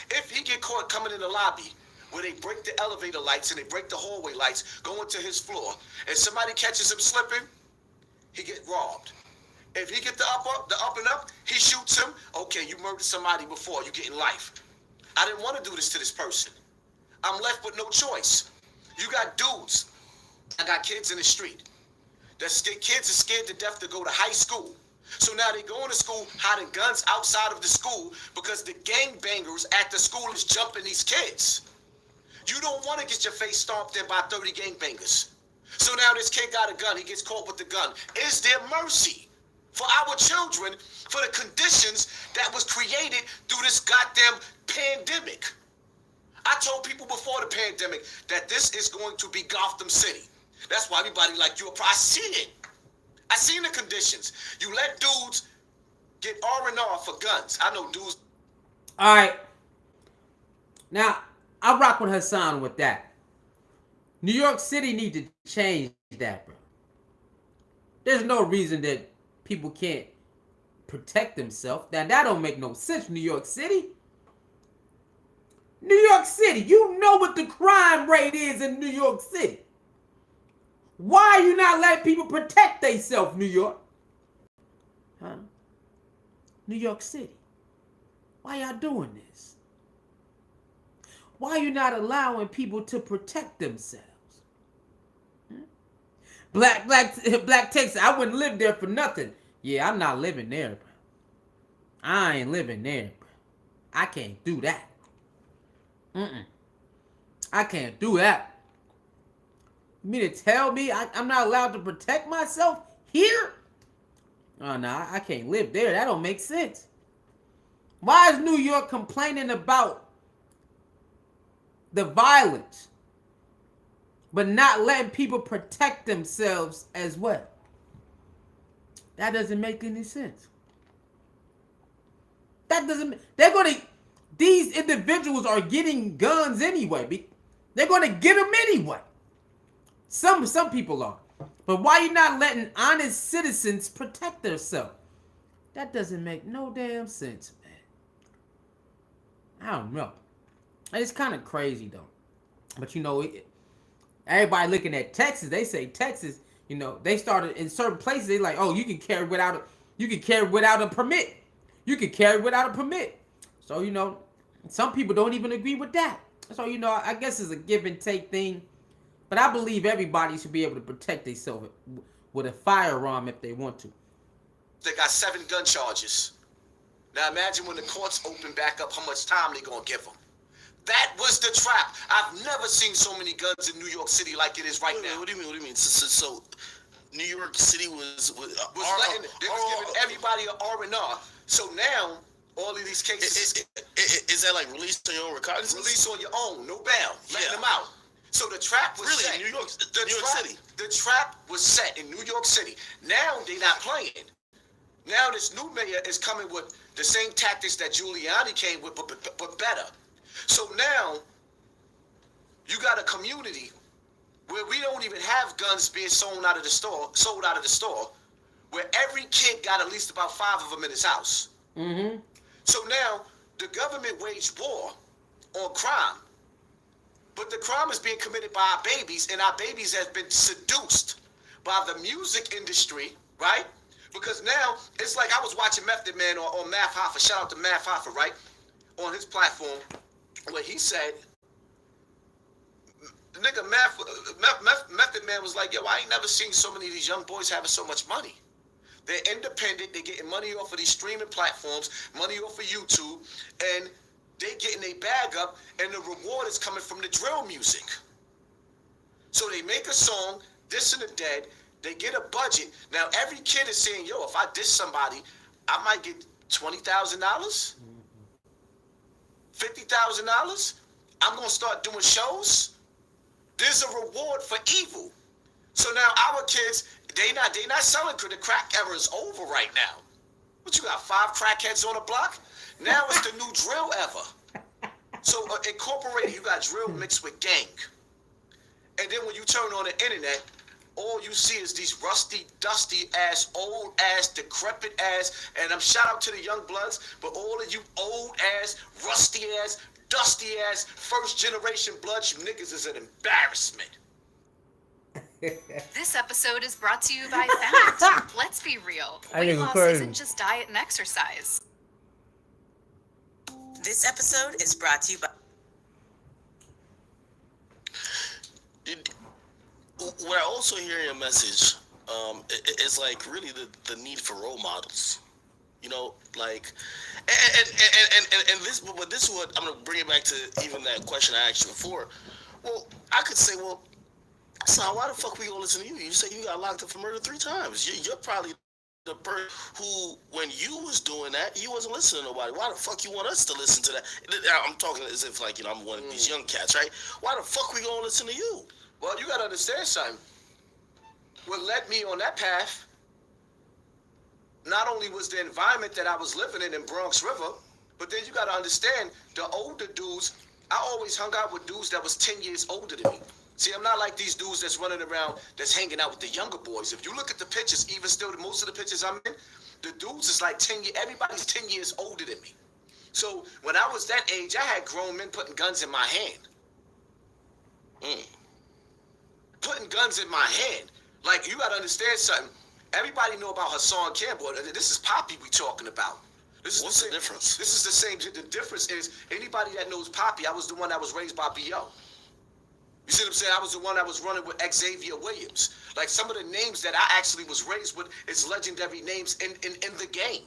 If he get caught coming in the lobby where they break the elevator lights and they break the hallway lights going to his floor, and somebody catches him slipping, he get robbed. If he get the up and up, he shoots him. Okay, you murdered somebody before, you getting life. I didn't want to do this to this person. I'm left with no choice. You got dudes. I got kids in the street. Kids are scared to death to go to high school. So now they going to school hiding guns outside of the school because the gangbangers at the school is jumping these kids. You don't want to get your face stomped in by 30 gangbangers. So now this kid got a gun. He gets caught with the gun. Is there mercy for our children for the conditions that was created through this goddamn pandemic? I told people before the pandemic that this is going to be Gotham City. That's why everybody like you. I see it. I seen the conditions. You let dudes get R&R for guns. I know dudes. All right. Now, I rock with Hassan with that. New York City need to change that, bro. There's no reason that people can't protect themselves. Now, that don't make no sense, New York City. New York City, you know what the crime rate is in New York City. Why are you not letting people protect themselves, New York? Huh? New York City. Why y'all doing this? Why are you not allowing people to protect themselves? Black Texas, I wouldn't live there for nothing. Yeah, I'm not living there, bro. I ain't living there, bro. I can't do that. I can't do that. You mean to tell me I'm not allowed to protect myself here? Oh, no, I can't live there. That don't make sense. Why is New York complaining about the violence, but not letting people protect themselves as well? That doesn't make any sense. These individuals are getting guns anyway. They're going to get them anyway. Some people are. But why are you not letting honest citizens protect themselves? That doesn't make no damn sense, man. I don't know. It's kind of crazy, though. But, you know, everybody looking at Texas, they say Texas, you know, they started in certain places, they like, oh, you can carry without a permit. You can carry without a permit. So, you know, some people don't even agree with that. So, you know, I guess it's a give and take thing. But I believe everybody should be able to protect themselves with a firearm if they want to. They got 7 gun charges. Now imagine when the courts open back up, how much time they gonna give them. That was the trap. I've never seen so many guns in New York City like it is right now. What do you mean? So New York City was giving everybody an R&R. So now all of these cases is that like released on your own recognizance? Release on your own, no bail, letting them out. So the trap was set. New York City. The trap was set in New York City. Now they're not playing. Now this new mayor is coming with the same tactics that Giuliani came with, but better. So now you got a community where we don't even have guns being sold out of the store, where every kid got at least about 5 of them in his house. Mm-hmm. So now the government waged war on crime. But the crime is being committed by our babies, and our babies have been seduced by the music industry, right? Because now, it's like I was watching Method Man on Math Hoffa, shout out to Math Hoffa, right? On his platform, where he said, nigga, Method Man was like, yo, I ain't never seen so many of these young boys having so much money. They're independent, they're getting money off of these streaming platforms, money off of YouTube, and they getting their bag up, and the reward is coming from the drill music. So they make a song, dissing the dead, they get a budget. Now every kid is saying, yo, if I diss somebody, I might get $20,000, $50,000. I'm gonna start doing shows. There's a reward for evil. So now our kids, they not selling, the crack era is over right now. What you got? 5 crackheads on the block? Now it's the new drill ever. So incorporated, you got drill mixed with gang. And then when you turn on the internet, all you see is these rusty, dusty ass, old ass, decrepit ass, and I'm shout out to the young bloods, but all of you old ass, rusty ass, dusty ass, first generation bloods, you niggas is an embarrassment. This episode is brought to you by Fat. Let's be real. I Weight think it's loss crazy. isn't just diet and exercise. This episode is brought to you by. What I also hear in your message is like really the need for role models. You know, like, and this, but this is what I'm gonna bring it back to. Even that question I asked you before. Well, I could say, well, so why the fuck we gonna listen to you? You say you got locked up for murder 3 times. You're probably the person who, when you was doing that, you wasn't listening to nobody. Why the fuck you want us to listen to that? I'm talking as if like, you know, I'm one of these young cats, right? Why the fuck we gonna listen to you? Well, you gotta understand something. What led me on that path, not only was the environment that I was living in Bronx River, but then you gotta understand the older dudes. I always hung out with dudes that was 10 years older than me. See, I'm not like these dudes that's running around, that's hanging out with the younger boys. If you look at the pictures, even still, most of the pictures I'm in, the dudes is like 10 years, everybody's 10 years older than me. So when I was that age, I had grown men putting guns in my hand. Putting guns in my hand. Like, you gotta understand something. Everybody know about Hassan Campbell. This is Poppy we talking about. What's the difference? This is the same. The difference is, anybody that knows Poppy, I was the one that was raised by B.O. You see what I'm saying? I was the one that was running with Xavier Williams. Like, some of the names that I actually was raised with is legendary names in the game.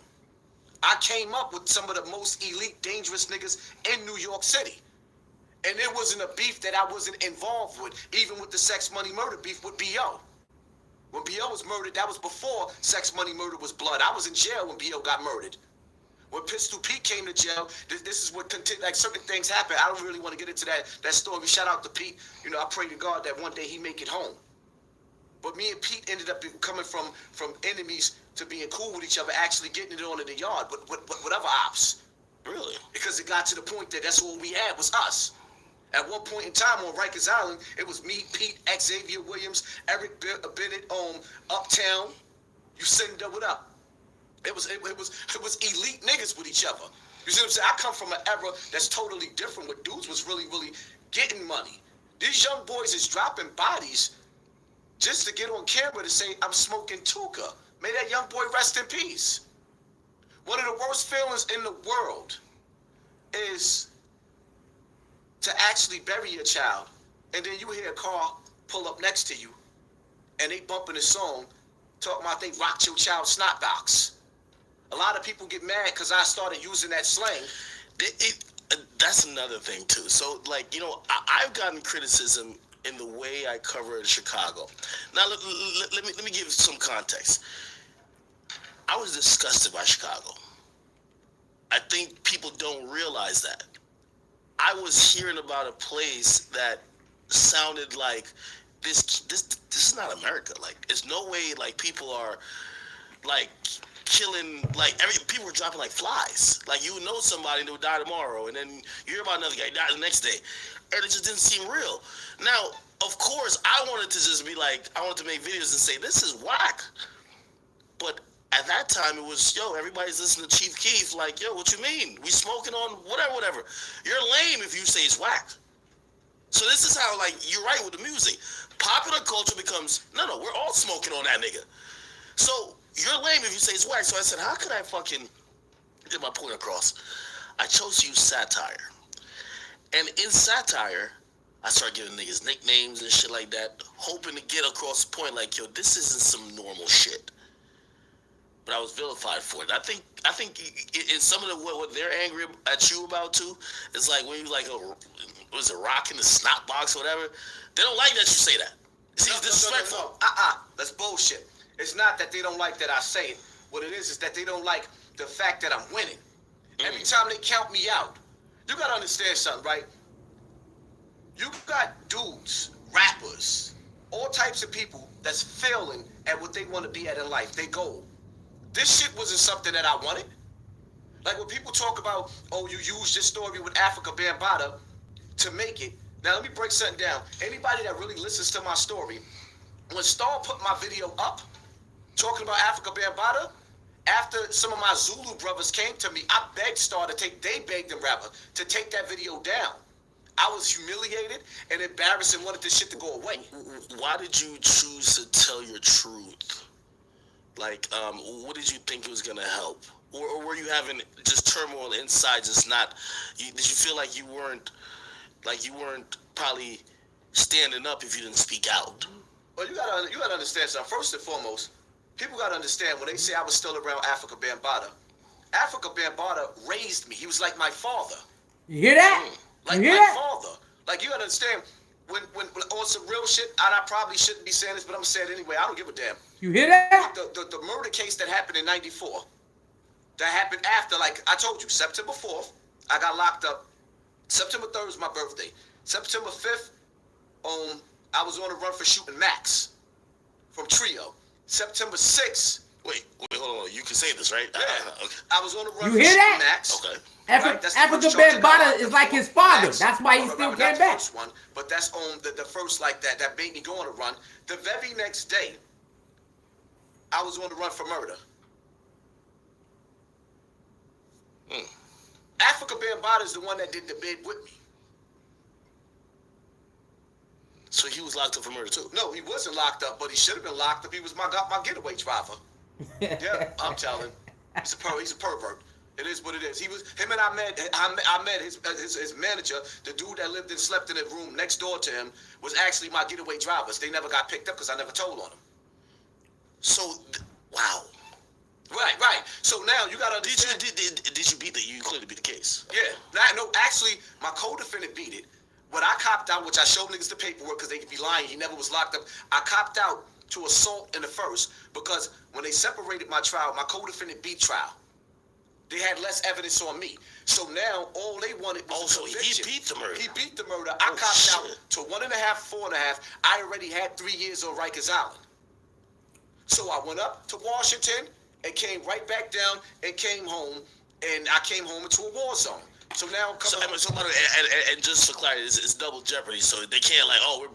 I came up with some of the most elite, dangerous niggas in New York City. And there wasn't a beef that I wasn't involved with, even with the Sex Money Murder beef with B.O. When B.O. was murdered, that was before Sex Money Murder was blood. I was in jail when B.O. got murdered. When Pistol Pete came to jail, this is what like certain things happen. I don't really want to get into that story. Shout out to Pete. You know, I pray to God that one day he make it home. But me and Pete ended up coming from enemies to being cool with each other, actually getting it on in the yard with other ops. Really? Because it got to the point that that's all we had was us. At one point in time on Rikers Island, it was me, Pete, Xavier Williams, Eric Bennett, Uptown. You send what up? It was elite niggas with each other. You see what I'm saying? I come from an era that's totally different, where dudes was really, really getting money. These young boys is dropping bodies just to get on camera to say, I'm smoking Tuka. May that young boy rest in peace. One of the worst feelings in the world is to actually bury your child, and then you hear a car pull up next to you, and they bumping a song, talking about they rocked your child's snot box. A lot of people get mad because I started using that slang. That's another thing too. So, like, you know, I've gotten criticism in the way I cover Chicago. Now, let me give some context. I was disgusted by Chicago. I think people don't realize that. I was hearing about a place that sounded like this is not America. Like, there's no way, like, people are like killing, like, people were dropping like flies. Like, you know somebody that would die tomorrow, and then you hear about another guy die the next day, and it just didn't seem real. Now, of course, I wanted to just be like, I wanted to make videos and say this is whack, but at that time, it was, yo, everybody's listening to Chief Keef, like, yo, what you mean? We smoking on whatever. You're lame if you say it's whack. So this is how, like, you're right with the music. Popular culture becomes, no, we're all smoking on that nigga. So you're lame if you say it's whack. So I said, how could I fucking get my point across? I chose to use satire. And in satire, I started giving niggas nicknames and shit like that, hoping to get across the point, like, yo, this isn't some normal shit. But I was vilified for it. I think in some of the what they're angry at you about too, it's like when you like, was it rock in the snot box or whatever? They don't like that you say that. It's disrespectful. No. That's bullshit. It's not that they don't like that I say it. What it is that they don't like the fact that I'm winning. Every time they count me out, you gotta understand something, right? You got dudes, rappers, all types of people that's failing at what they want to be at in life, their goal. This shit wasn't something that I wanted. Like when people talk about, oh, you used this story with Africa Bambaataa to make it. Now let me break something down. Anybody that really listens to my story, when Star put my video up, talking about Africa Bambaataa, after some of my Zulu brothers came to me, I begged Star to they begged them rather, to take that video down. I was humiliated and embarrassed and wanted this shit to go away. Why did you choose to tell your truth? Like, what did you think it was gonna help? Or were you having just turmoil inside, just not, did you feel like you weren't probably standing up if you didn't speak out? Well, you gotta understand something. First and foremost, people gotta understand when they say I was still around Africa Bambaataa, Africa Bambaataa raised me. He was like my father. You hear that? Like you hear my that? father. Like you gotta understand, when on some real shit, and I probably shouldn't be saying this, but I'm gonna say it anyway. I don't give a damn. You hear that? The murder case that happened in '94, that happened after, like I told you, September 4th, I got locked up. September 3rd was my birthday. September 5th, I was on a run for shooting Max from Trio. September 6th. Wait, hold on. You can say this, right? Yeah. Okay. I was on a run You for hear shooting that? Max. Okay. Right, that's the Africa first charge I got Bambaataa locked is up like for. his father. Max. That's why he Right, still right, came that's back. the first one, but that's on the first like that made me go on a run. The very next day, I was on the run for murder. Africa Bambaataa is the one that did the bid with me. So he was locked up for murder too? No, he wasn't locked up, but he should have been locked up. He was my getaway driver. Yeah, I'm telling. He's a pervert. It is what it is. Him and I met his manager, the dude that lived and slept in the room next door to him, was actually my getaway drivers. They never got picked up because I never told on them. So, wow. Right. So now you gotta understand. Did you beat that? You clearly beat the case. Yeah. No, actually, my co-defendant beat it. When I copped out, which I showed niggas the paperwork because they could be lying, he never was locked up. I copped out to assault in the first because when they separated my trial, my co-defendant beat trial. They had less evidence on me. So now all they wanted was a conviction. He beat the murder. He beat the murder. I copped out to 1.5, 4.5. I already had 3 years on Rikers Island. So I went up to Washington and came right back down and came home. And I came home into a war zone. So now I'm coming. And just for clarity, it's double jeopardy. So they can't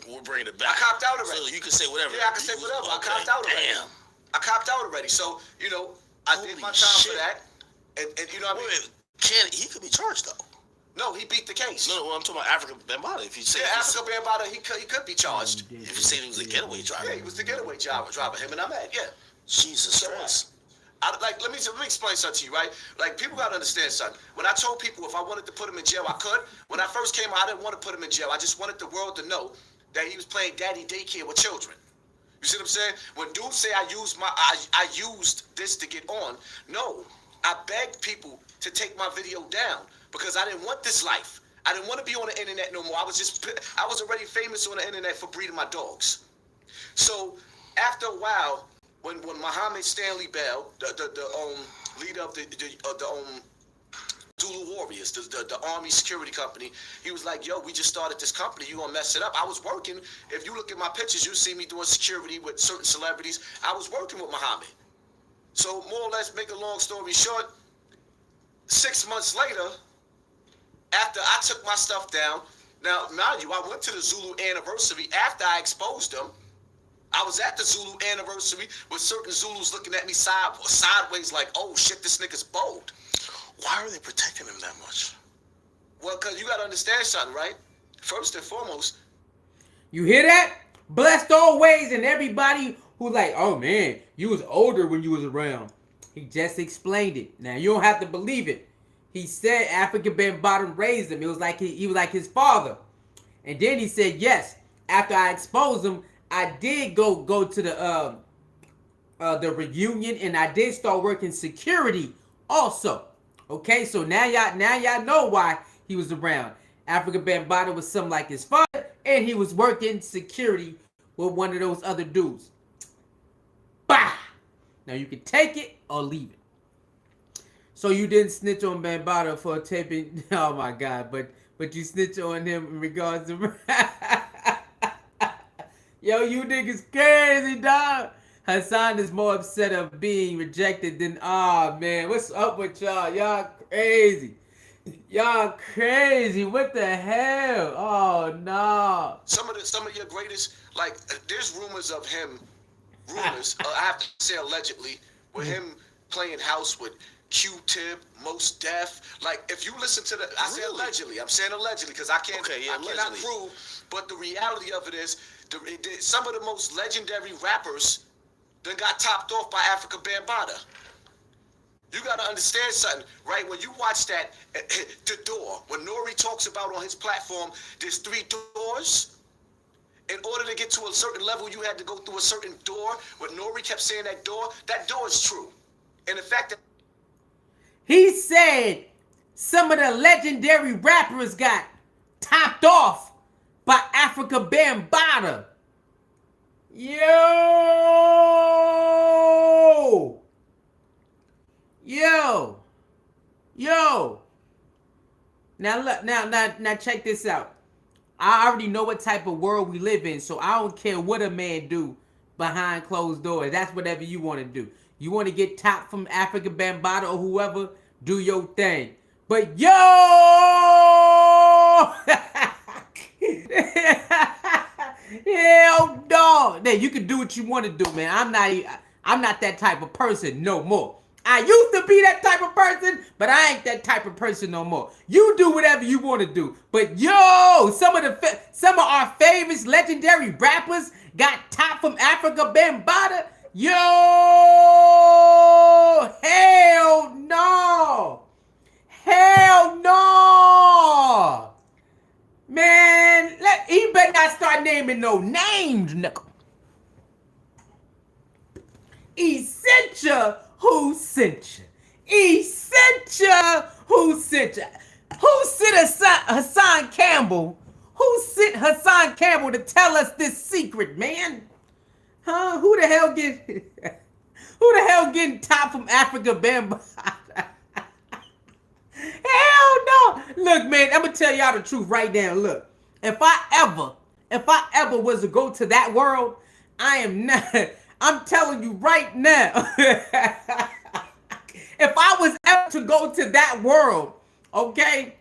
we're bringing it back. I copped out already. So you can say whatever. Yeah, I can say whatever. I copped out already. Damn. I copped out already. So I did my time for that. And you know what I mean? He could be charged though. No, he beat the case. No, I'm talking about Africa Bambaataa. If you say Africa Bambaataa, he could be charged. If you say he was a getaway driver. Yeah, he was the getaway driver. Him and Ahmed. Yeah. Jesus Christ. Let me explain something to you, right? Like, people gotta understand something. When I told people if I wanted to put him in jail, I could. When I first came out, I didn't want to put him in jail. I just wanted the world to know that he was playing daddy daycare with children. You see what I'm saying? When dudes say I used this to get on, no. I begged people to take my video down because I didn't want this life. I didn't want to be on the internet no more. I was already famous on the internet for breeding my dogs. So after a while, when Muhammad Stanley Bell, the leader of the Zulu Warriors, the Army Security Company, he was like, yo, we just started this company, you gonna mess it up. I was working. If you look at my pictures, you see me doing security with certain celebrities. I was working with Muhammad. So more or less, make a long story short, 6 months later, after I took my stuff down, now mind you, I went to the Zulu anniversary after I exposed them. I was at the Zulu anniversary with certain Zulus looking at me sideways like, oh shit, this nigga's bold. Why are they protecting him that much? Well, because you got to understand something, right? First and foremost. You hear that? Blessed always, and everybody who's like, oh man, you was older when you was around. He just explained it. Now, you don't have to believe it. He said Africa Bambaataa raised him. It was like he was like his father. And then he said, yes, after I exposed him, I did go to the reunion, and I did start working security also. Okay, so now y'all know why he was around. Africa Bambaataa was something like his father, and he was working security with one of those other dudes. Bah! Now you can take it or leave it. So you didn't snitch on Bambaataa for taping. Oh my God! But you snitch on him in regards to. Yo, you niggas crazy, dog. Hassan is more upset of being rejected than man. What's up with y'all? Y'all crazy. Y'all crazy. What the hell? Oh no. Some of your greatest, like, there's rumors of him. I have to say allegedly, with him playing house with Q-Tip, Most Def. Like, if you listen to I say allegedly. I'm saying allegedly because I cannot prove. But the reality of it is, some of the most legendary rappers then got topped off by Africa Bambaataa. You got to understand something, right? When you watch that, the door, when Nori talks about on his platform, there's 3 doors. In order to get to a certain level, you had to go through a certain door. When Nori kept saying that door is true. And the fact that he said some of the legendary rappers got topped off by Africa Bambaataa. Yo. Now look, now check this out. I already know what type of world we live in, so I don't care what a man do behind closed doors. That's whatever you want to do. You want to get top from Africa Bambaataa or whoever, do your thing. But yo, hell no. Now you can do what you want to do, man. I'm not that type of person no more. I used to be that type of person, but I ain't that type of person no more. You do whatever you want to do. But yo, some of our favorites, legendary rappers got top from Africa Bambaataa. Yo, hell no. Hell no. Man, he better not start naming no names, nigga. Essential. Who sent you? Essential. Who sent you? Who sent Hassan Campbell? Who sent Hassan Campbell to tell us this secret, man? Huh? Who the hell getting top from Africa Bambaataa? Hell no! Look, man, I'm gonna tell y'all the truth right now. Look, if I ever was to go to that world, I am not. I'm telling you right now. If I was ever to go to that world, okay,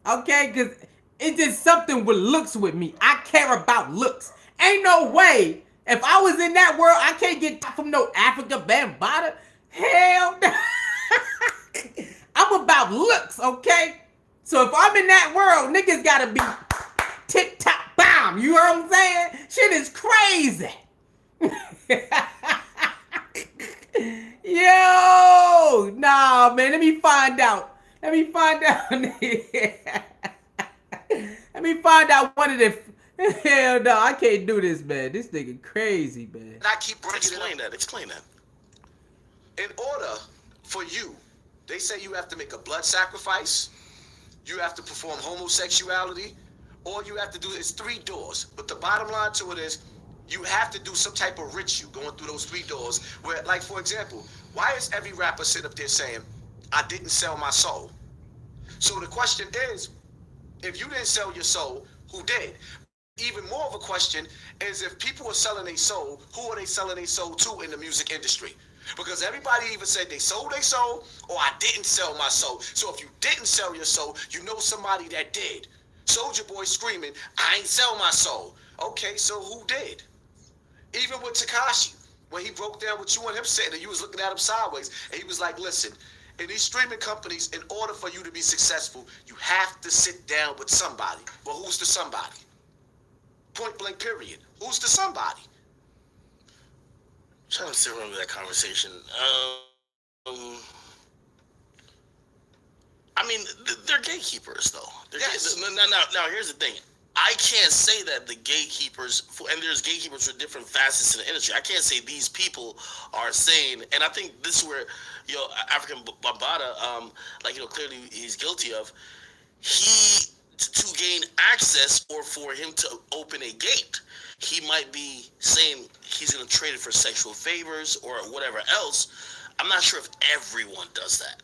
because it's just something with looks with me. I care about looks. Ain't no way. If I was in that world, I can't get top from no Africa Bambaataa. Hell no. I'm about looks, okay? So if I'm in that world, niggas gotta be tick-tock bomb. You heard what I'm saying? Shit is crazy. Yo, nah, man. Let me find out. Let me find out one of the. Hell no, I can't do this, man. This nigga crazy, man. I keep bringing Explain that. In order for you, they say you have to make a blood sacrifice, you have to perform homosexuality, all you have to do is 3 doors. But the bottom line to it is, you have to do some type of ritual going through those 3 doors where, like, for example, why is every rapper sitting up there saying, I didn't sell my soul? So the question is, if you didn't sell your soul, who did? Even more of a question is, if people are selling their soul, who are they selling their soul to in the music industry? Because everybody even said they sold their soul or I didn't sell my soul. So if you didn't sell your soul, you know somebody that did. Soulja Boy screaming, I ain't sell my soul. Okay, so who did? Even with Tekashi, when he broke down with you and him sitting and you was looking at him sideways, and he was like, listen, in these streaming companies, in order for you to be successful, you have to sit down with somebody. Well, who's the somebody? Point blank period. Who's the somebody? I'm trying to still remember that conversation. I mean, they're gatekeepers, though. Yes. Now, here's the thing. I can't say that the gatekeepers, and there's gatekeepers for different facets in the industry. I can't say these people are saying, and I think this is where, African Bambaataa, clearly he's guilty of, to gain access or for him to open a gate, he might be saying he's going to trade it for sexual favors or whatever else. I'm not sure if everyone does that.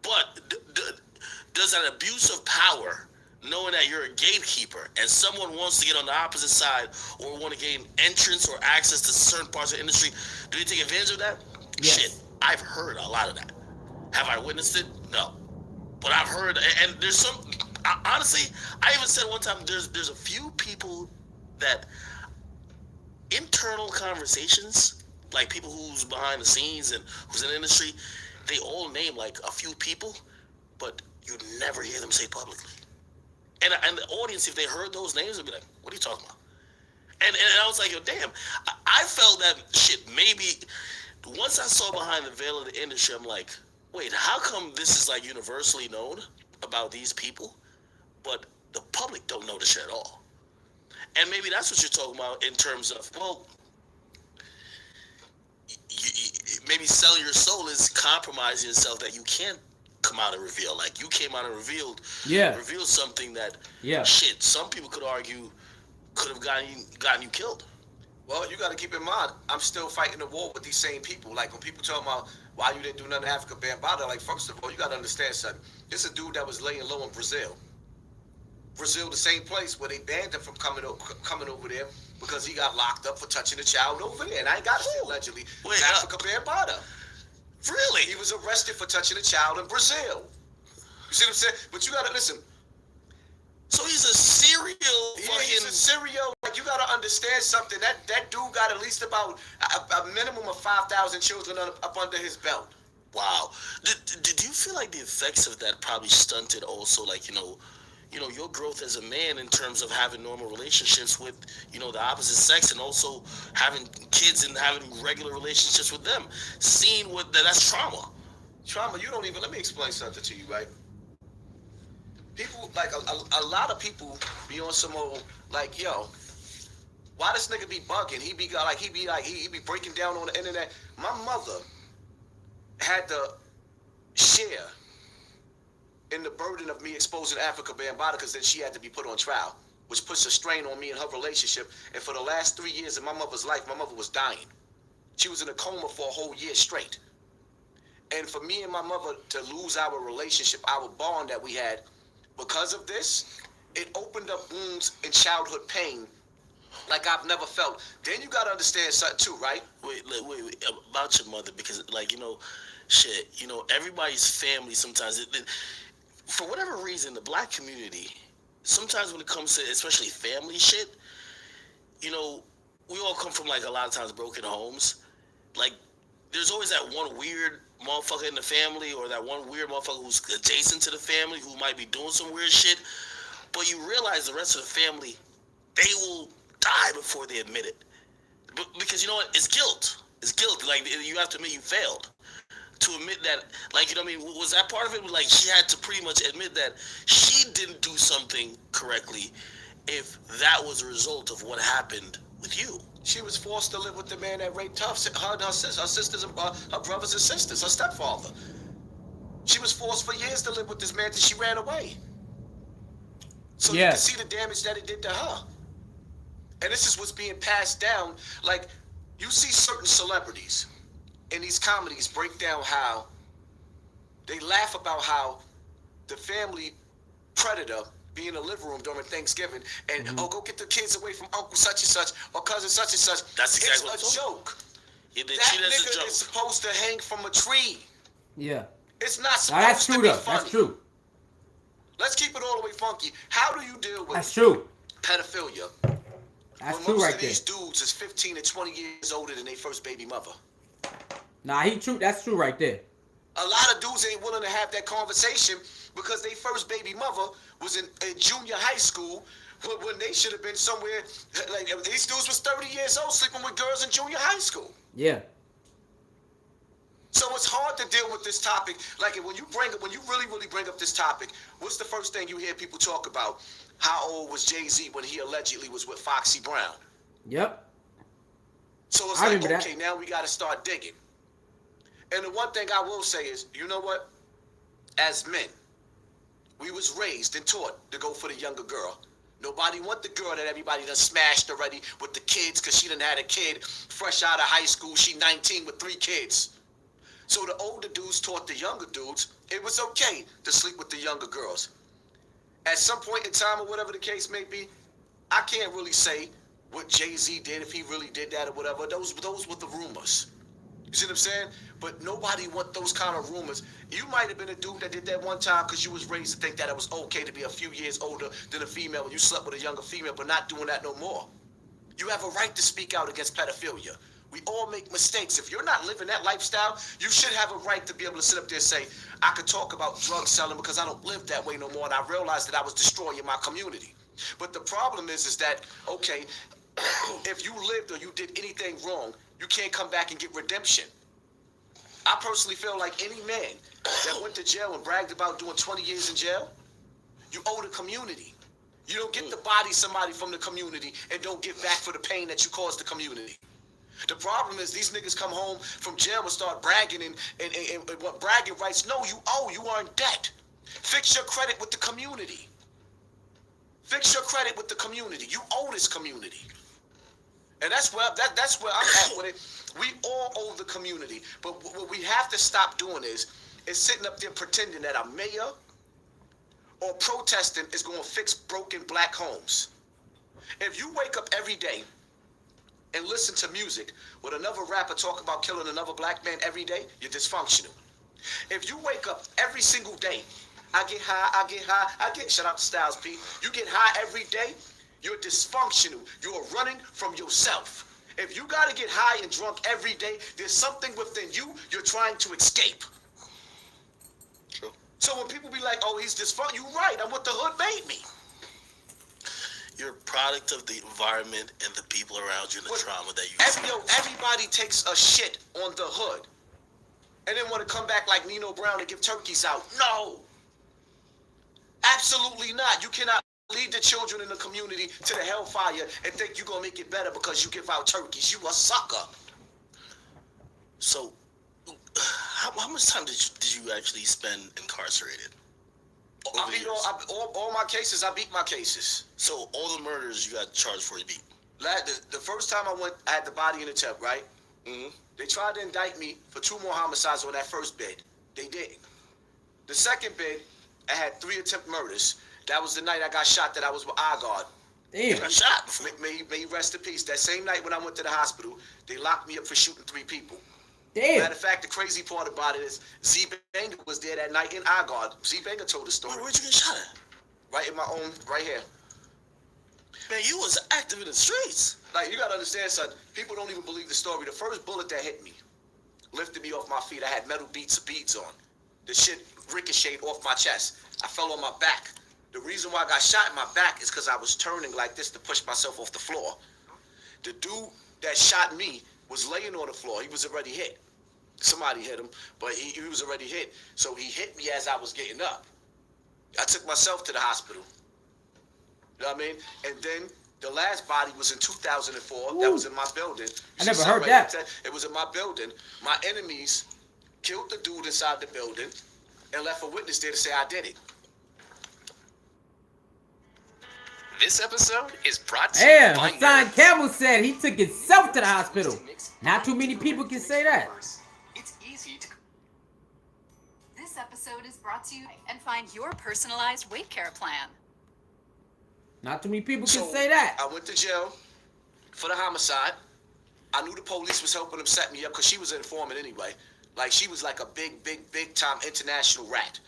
But does an abuse of power knowing that you're a gatekeeper and someone wants to get on the opposite side or want to gain entrance or access to certain parts of the industry, do you take advantage of that? Yes. Shit, I've heard a lot of that. Have I witnessed it? No. But I've heard, and there's some, honestly, I even said one time, there's a few people that internal conversations, like people who's behind the scenes and who's in the industry, they all name like a few people, but you never hear them say publicly. And the audience, if they heard those names, would be like, what are you talking about? And I was like, yo, damn. I felt that shit maybe, once I saw behind the veil of the industry, I'm like, wait, how come this is like universally known about these people, but the public don't know this shit at all? And maybe that's what you're talking about in terms of, well, maybe selling your soul is compromising yourself that you can't come out and reveal. Like you came out and revealed something that, shit, some people could argue could have gotten you killed. Well, you got to keep in mind, I'm still fighting the war with these same people. Like when people talk about why you didn't do nothing in Africa, Bambaataa, like first of all, you got to understand something. This is a dude that was laying low in Brazil. Brazil, the same place where they banned him from coming over there because he got locked up for touching a child over there. And I ain't got it allegedly. Wait, Africa Bambaataa. Really? He was arrested for touching a child in Brazil. You see what I'm saying? But you got to listen. So he's a serial fucking... he's a serial. Like, you got to understand something. That dude got at least about a minimum of 5,000 children up under his belt. Wow. Did you feel like the effects of that probably stunted also, like, you know, your growth as a man in terms of having normal relationships with, the opposite sex and also having kids and having regular relationships with them? Seeing what that's trauma. Trauma, you don't even, let me explain something to you, right? People, like, a lot of people be on some old, like, yo, why this nigga be bugging? He be breaking down on the internet. My mother had to share in the burden of me exposing Africa Bambaataa because then she had to be put on trial, which puts a strain on me and her relationship. And for the last 3 years of my mother's life, my mother was dying. She was in a coma for a whole year straight. And for me and my mother to lose our relationship, our bond that we had, because of this, it opened up wounds and childhood pain like I've never felt. Then you gotta understand something too, right? Wait, about your mother, because like, shit, everybody's family sometimes, for whatever reason, the black community, sometimes when it comes to especially family shit, we all come from like a lot of times broken homes. Like there's always that one weird motherfucker in the family or that one weird motherfucker who's adjacent to the family who might be doing some weird shit. But you realize the rest of the family, they will die before they admit it. Because you know what? It's guilt. It's guilt. Like you have to admit you failed. To admit that, like, was that part of it? Like she had to pretty much admit that she didn't do something correctly if that was a result of what happened with you. She was forced to live with the man that raped her and her sisters, her brothers and sisters, her stepfather. She was forced for years to live with this man until she ran away. So you can see the damage that it did to her. And this is what's being passed down. Like, you see certain celebrities in these comedies break down how they laugh about how the family predator be in the living room during Thanksgiving and go get the kids away from Uncle such and such or cousin such and such. That's exactly it's a joke. Yeah, that nigga is supposed to hang from a tree. Yeah. It's not supposed to be funny. That's true. Let's keep it all the way funky. How do you deal with pedophilia? That's when true most right of these dudes is 15 and 20 years older than their first baby mother. Nah, that's true right there. A lot of dudes ain't willing to have that conversation because their first baby mother was in junior high school when they should have been somewhere. Like these dudes was 30 years old sleeping with girls in junior high school. Yeah. So it's hard to deal with this topic. Like when you really bring up this topic, what's the first thing you hear people talk about? How old was Jay-Z when he allegedly was with Foxy Brown? Yep. So it's like, okay, now we got to start digging. And the one thing I will say is, you know what? As men, we was raised and taught to go for the younger girl. Nobody want the girl that everybody done smashed already with the kids because she done had a kid fresh out of high school. She 19 with 3 kids. So the older dudes taught the younger dudes it was okay to sleep with the younger girls. At some point in time or whatever the case may be, I can't really say what Jay-Z did, if he really did that or whatever. Those were the rumors. You see what I'm saying? But nobody want those kind of rumors. You might have been a dude that did that one time because you was raised to think that it was okay to be a few years older than a female and you slept with a younger female, but not doing that no more. You have a right to speak out against pedophilia. We all make mistakes. If you're not living that lifestyle, you should have a right to be able to sit up there and say, I could talk about drug selling because I don't live that way no more, and I realized that I was destroying my community. But the problem is that, okay, if you lived or you did anything wrong, you can't come back and get redemption. I personally feel like any man that went to jail and bragged about doing 20 years in jail, you owe the community. You don't get to body somebody from the community and don't get back for the pain that you caused the community. The problem is these niggas come home from jail and start bragging and what bragging rights. No, you owe. You are in debt. Fix your credit with the community. Fix your credit with the community. You owe this community. And that's where I'm at with it. We all owe the community. But what we have to stop doing is sitting up there pretending that a mayor or protesting is going to fix broken black homes. If you wake up every day and listen to music with another rapper talk about killing another black man every day, you're dysfunctional. If you wake up every single day, I get high, shout out to Styles P, you get high every day, you're dysfunctional. You're running from yourself. If you got to get high and drunk every day, there's something within you you're trying to escape. True. So when people be like, oh, he's dysfunctional, you're right, I'm what the hood made me. You're a product of the environment and the people around you and the trauma that you Everybody takes a shit on the hood and then want to come back like Nino Brown and give turkeys out. No. Absolutely not. You cannot lead the children in the community to the hellfire and think you're going to make it better because you give out turkeys. You a sucker. So, how much time did you actually spend incarcerated? I beat all my cases. I beat my cases. So all the murders you got charged for, you beat? The first time I went, I had the body in the tub, right? Mm-hmm. They tried to indict me for 2 more homicides on that first bid. They didn't. The second bid, I had 3 attempted murders. That was the night I got shot that I was with Agard. Damn. You got shot. May he rest in peace. That same night when I went to the hospital, they locked me up for shooting 3 people. Damn. Matter of fact, the crazy part about it is Z-Banger was there that night in Agard. Z-Banger told the story. Where'd you get shot at? Right in my own, right here. Man, you was active in the streets. Like, you gotta understand, son, people don't even believe the story. The first bullet that hit me lifted me off my feet. I had metal beads on. The shit ricocheted off my chest. I fell on my back. The reason why I got shot in my back is because I was turning like this to push myself off the floor. The dude that shot me was laying on the floor. He was already hit. Somebody hit him, but he was already hit. So he hit me as I was getting up. I took myself to the hospital. You know what I mean? And then the last body was in 2004. Ooh. That was in my building. I never heard that. It was in my building. My enemies killed the dude inside the building and left a witness there to say I did it. This episode is brought to you Damn, by Hassan Nerds. Campbell said he took himself to the hospital. Not too many people can say that. It's easy to This episode is brought to you and find your personalized weight care plan. Not too many people can So, say that. I went to jail for the homicide. I knew the police was helping them set me up because she was an informant anyway. Like, she was like a big time international rat.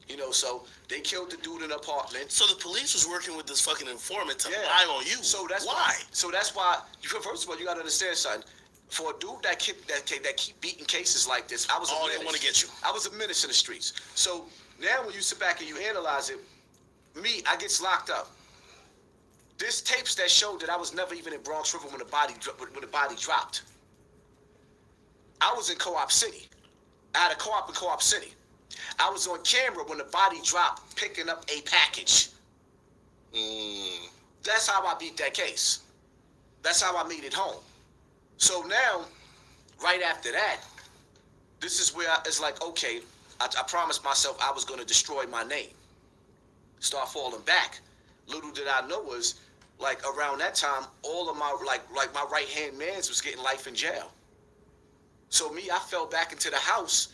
You know, so they killed the dude in the apartment. So the police was working with this fucking informant to Yeah. lie on you. So that's why. So that's why. First of all, you gotta understand, son. For a dude that keep beating cases like this, I was. Oh, a they menace. want to get you. I was a menace in the streets. So now, when you sit back and you analyze it, I gets locked up. There's tapes that showed that I was never even in Bronx River when the body dropped. I was in Co-op City. I had a co-op in Co-op City. I was on camera when the body dropped, picking up a package. That's how I beat that case. That's how I made it home. So now, right after that, this is where it's like, okay, I promised myself I was going to destroy my name. Start falling back. Little did I know was, like, around that time, all of my, like my right-hand mans was getting life in jail. So me, I fell back into the house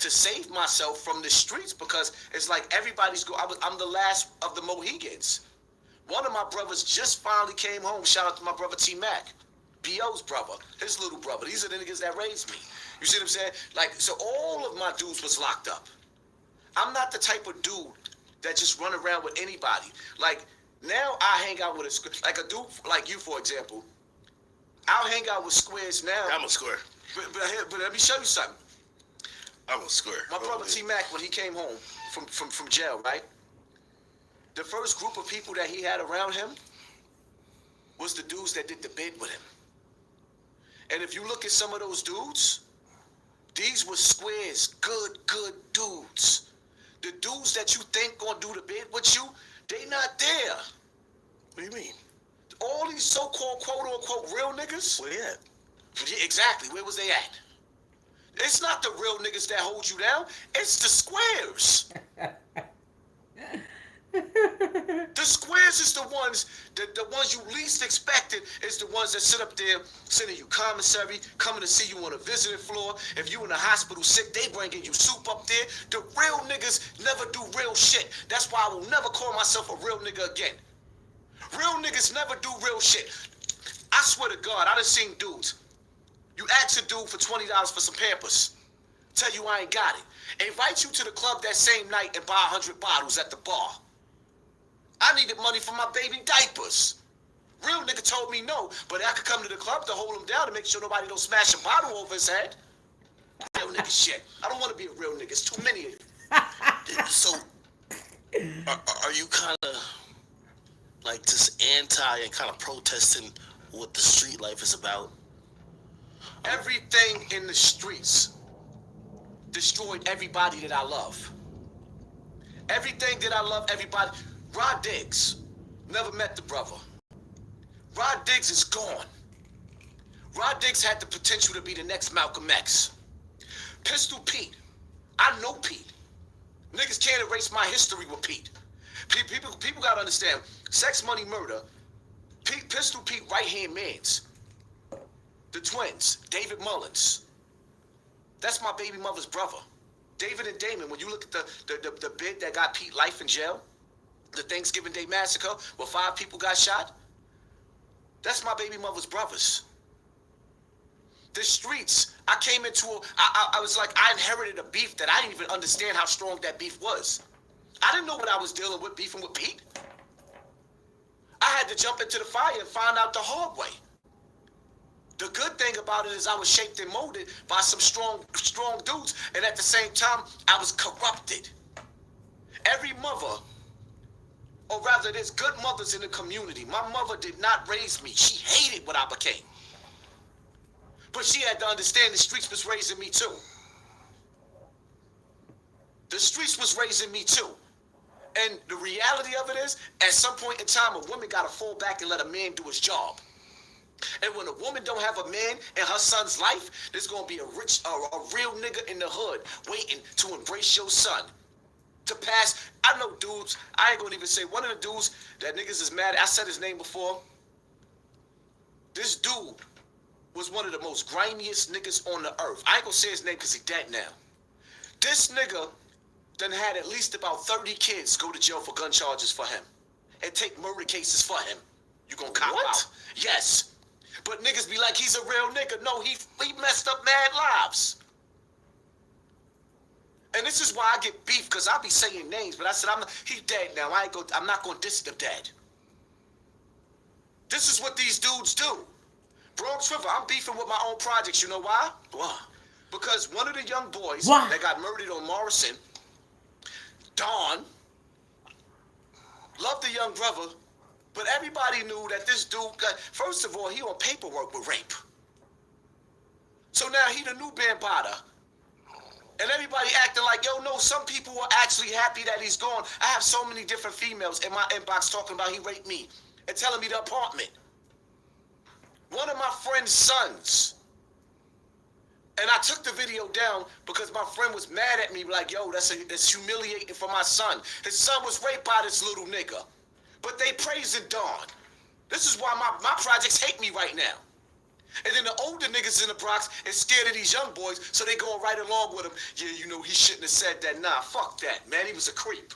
to save myself from the streets because it's like everybody's I'm the last of the Mohegans. One of my brothers just finally came home. Shout out to my brother T Mac, B.O.'s brother, his little brother. These are the niggas that raised me. You see what I'm saying? Like, so all of my dudes was locked up. I'm not the type of dude that just run around with anybody. Like, now I hang out with a dude like you, for example. I'll hang out with squares now. I'm a square. But let me show you something. I'm a square. My brother T Mac, when he came home from jail, right? The first group of people that he had around him was the dudes that did the bid with him. And if you look at some of those dudes, these were squares, good dudes. The dudes that you think gonna do the bid with you, they not there. What do you mean? All these so-called quote-unquote real niggas. Where they at? Yeah, exactly, where was they at? It's not the real niggas that hold you down, it's the squares. The squares is the ones you least expected is the ones that sit up there sending you commissary, coming to see you on a visiting floor. If you in the hospital sick, they bringing you soup up there. The real niggas never do real shit. That's why I will never call myself a real nigga again. Real niggas never do real shit. I swear to God, I done seen dudes. You ask a dude for $20 for some Pampers. Tell you I ain't got it. Invite you to the club that same night and buy 100 bottles at the bar. I needed money for my baby diapers. Real nigga told me no, but I could come to the club to hold him down to make sure nobody don't smash a bottle over his head. Real nigga shit. I don't want to be a real nigga. It's too many of you. So, are you kind of like just anti and kind of protesting what the street life is about? Everything in the streets destroyed everybody that I love. Everything that I love, everybody. Rod Diggs, never met the brother. Rod Diggs is gone. Rod Diggs had the potential to be the next Malcolm X. Pistol Pete, I know Pete. Niggas can't erase my history with Pete. People gotta understand, Sex, Money, Murder, Pistol Pete right-hand mans. The twins, David Mullins. That's my baby mother's brother. David and Damon, when you look at the bid that got Pete life in jail, the Thanksgiving Day massacre where 5 people got shot, that's my baby mother's brothers. The streets, I came into, I was like, I inherited a beef that I didn't even understand how strong that beef was. I didn't know what I was dealing with beefing with Pete. I had to jump into the fire and find out the hard way. The good thing about it is I was shaped and molded by some strong dudes, and at the same time, I was corrupted. Every mother, or rather, there's good mothers in the community. My mother did not raise me. She hated what I became. But she had to understand the streets was raising me too. The streets was raising me too. And the reality of it is, at some point in time, a woman got to fall back and let a man do his job. And when a woman don't have a man in her son's life, there's going to be a real nigga in the hood waiting to embrace your son. To pass, I know dudes, I ain't gonna even say, one of the dudes that niggas is mad at, I said his name before. This dude was one of the most grimiest niggas on the earth. I ain't gonna say his name because he dead now. This nigga done had at least about 30 kids go to jail for gun charges for him. And take murder cases for him. You gonna cop out. Yes. But niggas be like, he's a real nigga. No, he messed up mad lives. And this is why I get beef, because I be saying names, but I said, he dead now. I'm not going to diss the dead. This is what these dudes do. Bronx River, I'm beefing with my own projects. You know why? Why? Because one of the young boys that got murdered on Morrison, Don, loved the young brother, but everybody knew that this dude got, first of all, he on paperwork with rape. So now he the new Bambaataa. And everybody acting like, yo, no, some people are actually happy that he's gone. I have so many different females in my inbox talking about he raped me and telling me the apartment. One of my friend's sons. And I took the video down because my friend was mad at me, like, yo, that's humiliating for my son. His son was raped by this little nigga. But they praising Dawn. This is why my projects hate me right now. And then the older niggas in the Bronx is scared of these young boys, so they going right along with him. Yeah, you know, he shouldn't have said that. Nah, fuck that, man. He was a creep.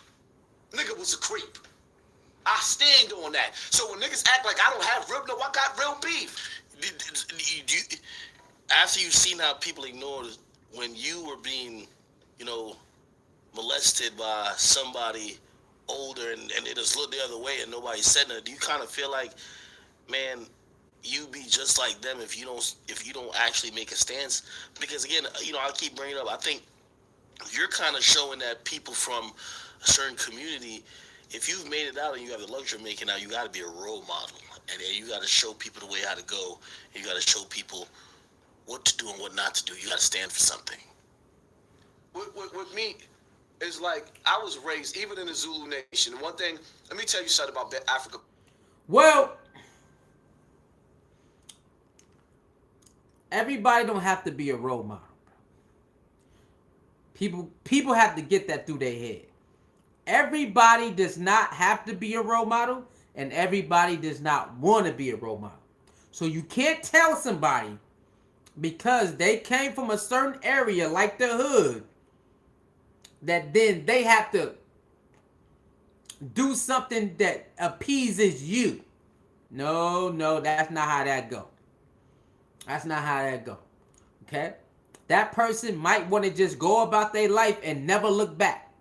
Nigga was a creep. I stand on that. So when niggas act like I don't have real, no, I got real beef. After you've seen how people ignored when you were being, you know, molested by somebody older and they just looked the other way and nobody said nothing, do you kind of feel like, man, you be just like them if you don't actually make a stance? Because again, you know, I keep bringing it up. I think you're kind of showing that people from a certain community, if you've made it out and you have the luxury of making it out, you got to be a role model, and then you got to show people the way how to go, and you got to show people what to do and what not to do. You got to stand for something. With me, is like I was raised even in the Zulu nation. One thing, let me tell you something about Africa. Well, everybody don't have to be a role model. People have to get that through their head. Everybody does not have to be a role model, and everybody does not want to be a role model. So you can't tell somebody because they came from a certain area like the hood that then they have to do something that appeases you. No, that's not how that go. That's not how that go. Okay? That person might want to just go about their life and never look back.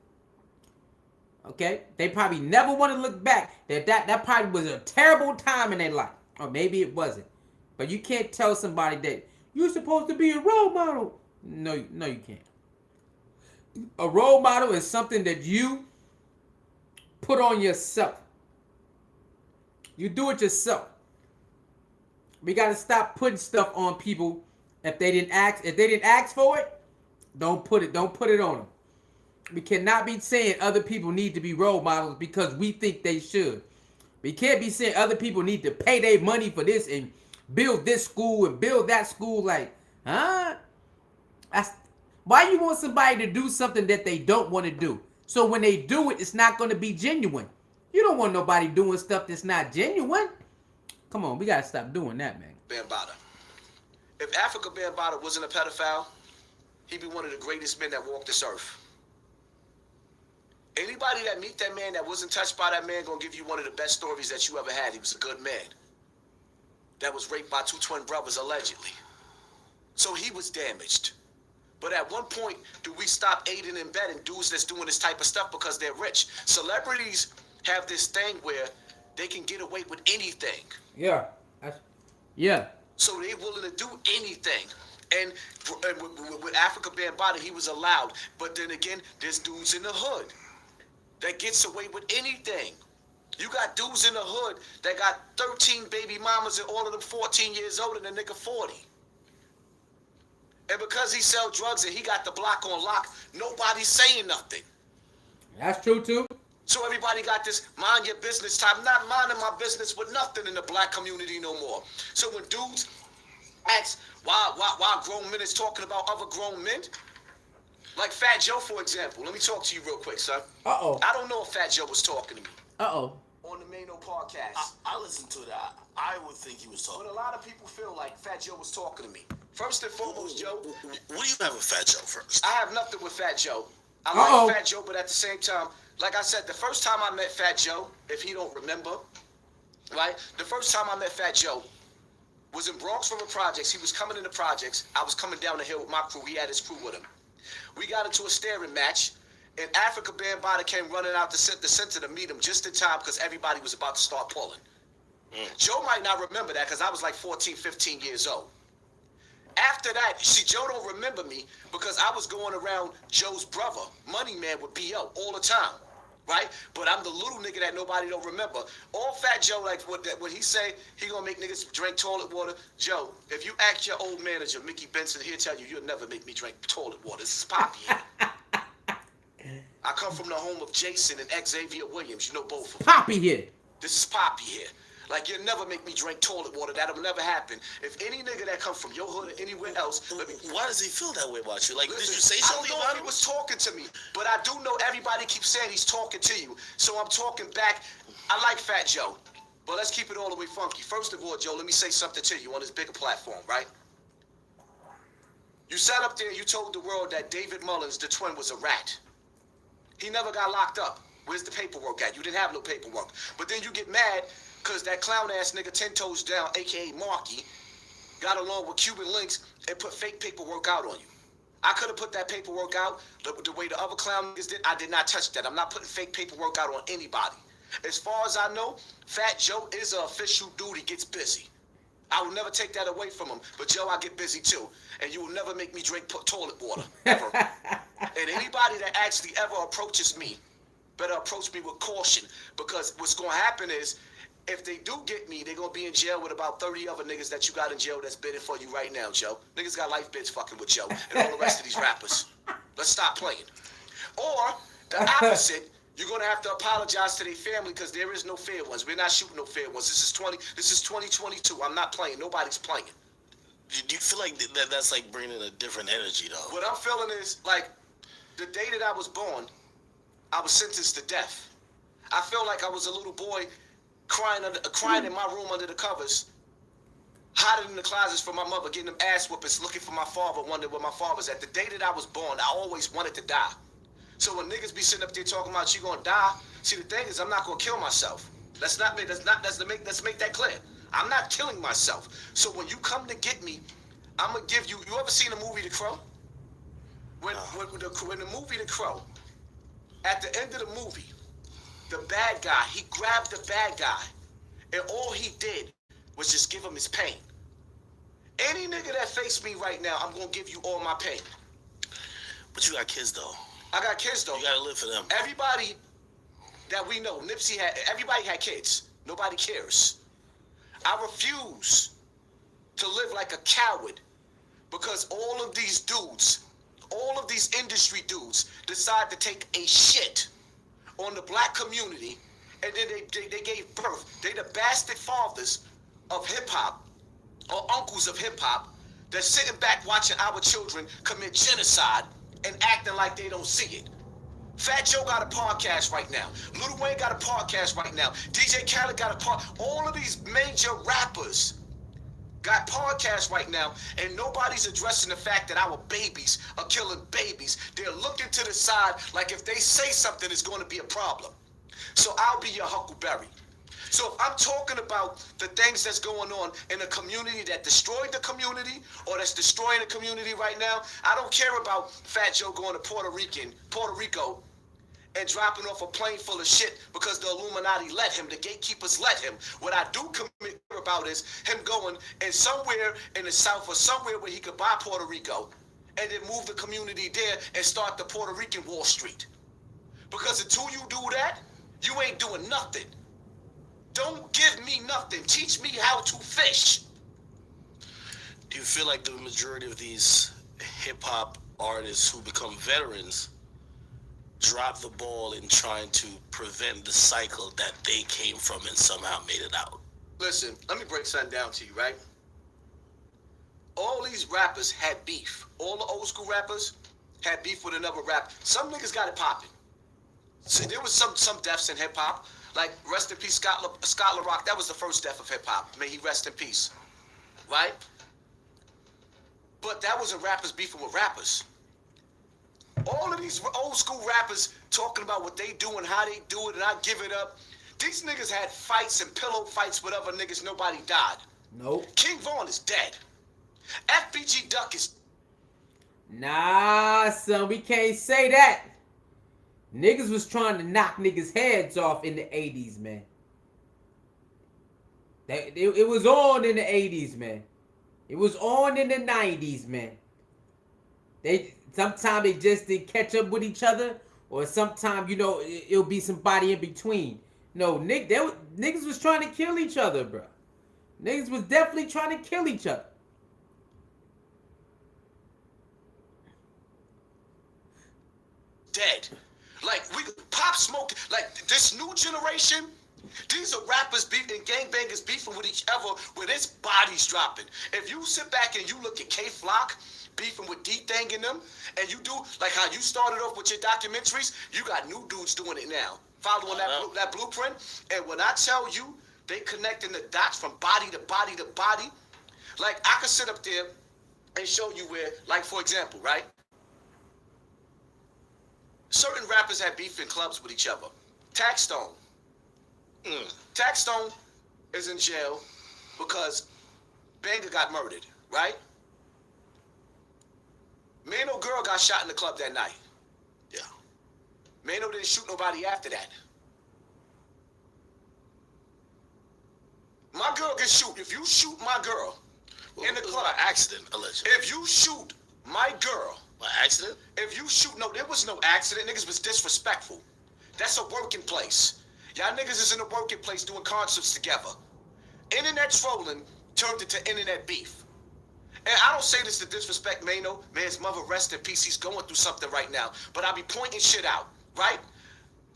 Okay? They probably never want to look back. That probably was a terrible time in their life. Or maybe it wasn't. But you can't tell somebody that you're supposed to be a role model. No, you can't. A role model is something that you put on yourself. You do it yourself. We got to stop putting stuff on people if they didn't ask for it. Don't put it on them. We cannot be saying other people need to be role models because we think they should. We can't be saying other people need to pay their money for this and build this school and build that school. Like, huh? Why you want somebody to do something that they don't want to do? So when they do it, it's not going to be genuine. You don't want nobody doing stuff that's not genuine. Come on, we got to stop doing that, man. Bambaataa. If Africa Bambaataa wasn't a pedophile, he'd be one of the greatest men that walked this earth. Anybody that meet that man that wasn't touched by that man gonna give you one of the best stories that you ever had. He was a good man that was raped by 2 twin brothers allegedly. So he was damaged. But at one point, do we stop aiding and abetting dudes that's doing this type of stuff because they're rich? Celebrities have this thing where they can get away with anything. Yeah. Yeah. So they're willing to do anything. And with Africa Bambaataa, he was allowed. But then again, there's dudes in the hood that gets away with anything. You got dudes in the hood that got 13 baby mamas and all of them 14 years old and the nigga 40. And because he sell drugs and he got the block on lock, nobody's saying nothing. That's true too. So everybody got this mind your business type. Not minding my business with nothing in the black community no more. So when dudes ask why grown men is talking about other grown men, like Fat Joe, for example. Let me talk to you real quick, son. Uh-oh. I don't know if Fat Joe was talking to me. Uh-oh. On the Maino podcast. I listened to that. I would think he was talking. But a lot of people feel like Fat Joe was talking to me. First and foremost, Joe. What do you have with Fat Joe first? I have nothing with Fat Joe. I Uh-oh. like Fat Joe, but at the same time, like I said, the first time I met Fat Joe, if he don't remember, right? The first time I met Fat Joe was in Bronx River Projects. He was coming in the projects. I was coming down the hill with my crew. He had his crew with him. We got into a staring match, and Africa Bambaataa came running out the center to meet him just in time because everybody was about to start pulling. Joe might not remember that because I was like 14, 15 years old. After that, see, Joe don't remember me because I was going around Joe's brother, Money Man, with B.O. all the time, right? But I'm the little nigga that nobody don't remember. All Fat Joe, like what he say, he gonna make niggas drink toilet water. Joe, if you ask your old manager, Mickey Benson, he'll tell you you'll never make me drink toilet water. This is Poppy here. I come from the home of Jason and Xavier Williams. You know both of them. Poppy here. This is Poppy here. Like, you'll never make me drink toilet water. That'll never happen. If any nigga that comes from your hood or anywhere else, let me... Why does he feel that way about you? Like, Listen, did you say I something don't know about if him? he was talking to me, but I do know everybody keeps saying he's talking to you. So I'm talking back. I like Fat Joe. But let's keep it all the way funky. First of all, Joe, let me say something to you on this bigger platform, right? You sat up there, you told the world that David Mullins, the twin, was a rat. He never got locked up. Where's the paperwork at? You didn't have no paperwork. But then you get mad because that clown-ass nigga 10 Toes Down, a.k.a. Marky, got along with Cuban Links and put fake paperwork out on you. I could have put that paperwork out the way the other clown niggas did. I did not touch that. I'm not putting fake paperwork out on anybody. As far as I know, Fat Joe is an official dude. He gets busy. I will never take that away from him. But Joe, I get busy too. And you will never make me drink toilet water, ever. And anybody that actually ever approaches me, better approach me with caution. Because what's going to happen is, if they do get me, they're going to be in jail with about 30 other niggas that you got in jail that's bidding for you right now, Joe. Niggas got life bids fucking with Joe and all the rest of these rappers. Let's stop playing. Or, the opposite, you're going to have to apologize to their family because there is no fair ones. We're not shooting no fair ones. This is 2022. I'm not playing. Nobody's playing. Do you feel like that's like bringing a different energy, though? What I'm feeling is, like, the day that I was born, I was sentenced to death. I feel like I was a little boy crying in my room under the covers, hiding in the closets from my mother, getting them ass whoopings, looking for my father, wondering where my father's at. The day that I was born, I always wanted to die. So when niggas be sitting up there talking about you gonna die, see, the thing is, I'm not gonna kill myself. Let's make that clear. I'm not killing myself. So when you come to get me, I'm gonna give you. You ever seen the movie The Crow? When the movie The Crow, at the end of the movie, the bad guy, he grabbed the bad guy, and all he did was just give him his pain. Any nigga that face me right now, I'm gonna give you all my pain. But you got kids, though. I got kids, though. You gotta live for them. Everybody that we know, everybody had kids. Nobody cares. I refuse to live like a coward because all of these dudes, all of these industry dudes decide to take a shit on the black community, and then they gave birth. They the bastard fathers of hip-hop, or uncles of hip-hop, that's sitting back watching our children commit genocide and acting like they don't see it. Fat Joe got a podcast right now. Lil Wayne got a podcast right now. DJ Khaled got a podcast. All of these major rappers got podcasts right now, and nobody's addressing the fact that our babies are killing babies. They're looking to the side like if they say something, it's going to be a problem. So I'll be your Huckleberry. So if I'm talking about the things that's going on in a community that destroyed the community or that's destroying the community right now, I don't care about Fat Joe going to Puerto Rico and dropping off a plane full of shit because the Illuminati let him, the gatekeepers let him. What I do care about is him going and somewhere in the South or somewhere where he could buy Puerto Rico and then move the community there and start the Puerto Rican Wall Street. Because until you do that, you ain't doing nothing. Don't give me nothing. Teach me how to fish. Do you feel like the majority of these hip-hop artists who become veterans drop the ball in trying to prevent the cycle that they came from and somehow made it out? Listen, let me break something down to you, right? All these rappers had beef. All the old school rappers had beef with another rapper. Some niggas got it popping. So there was some deaths in hip-hop. Like, rest in peace, Scott LaRock. That was the first death of hip-hop. May he rest in peace. Right? But that wasn't rappers beefing with rappers. All of these old school rappers talking about what they do and how they do it and I give it up. These niggas had fights and pillow fights with other niggas. Nobody died. Nope. King Von is dead. FBG Duck is... Nah, son, we can't say that. Niggas was trying to knock niggas' heads off in the 80s, man. It was on in the 80s, man. It was on in the 90s, man. Sometimes they just didn't catch up with each other, or sometimes, it'll be somebody in between. No, niggas was trying to kill each other, bro. Niggas was definitely trying to kill each other. Dead. Like, we Pop Smoke, like, this new generation, these are rappers beefing, gangbangers beefing with each other with its bodies dropping. If you sit back and you look at K-Flock beefing with D-Thang in them, and you do, like how you started off with your documentaries, you got new dudes doing it now, following that blueprint. And when I tell you, They connecting the dots from body to body to body. Like, I could sit up there and show you where, like, for example, right? Certain rappers have beef in clubs with each other. Taxstone. Taxstone is in jail because Banger got murdered, right? Mano girl got shot in the club that night. Yeah. Mano didn't shoot nobody after that. My girl can shoot. If you shoot my girl in the club, by accident, allegedly. if you shoot my girl, By accident? if you shoot, no, there was no accident. Niggas was disrespectful. That's a working place. Y'all niggas is in a working place doing concerts together. Internet trolling turned into internet beef. And I don't say this to disrespect Mano. Man's mother, rest in peace. He's going through something right now. But I be pointing shit out, right?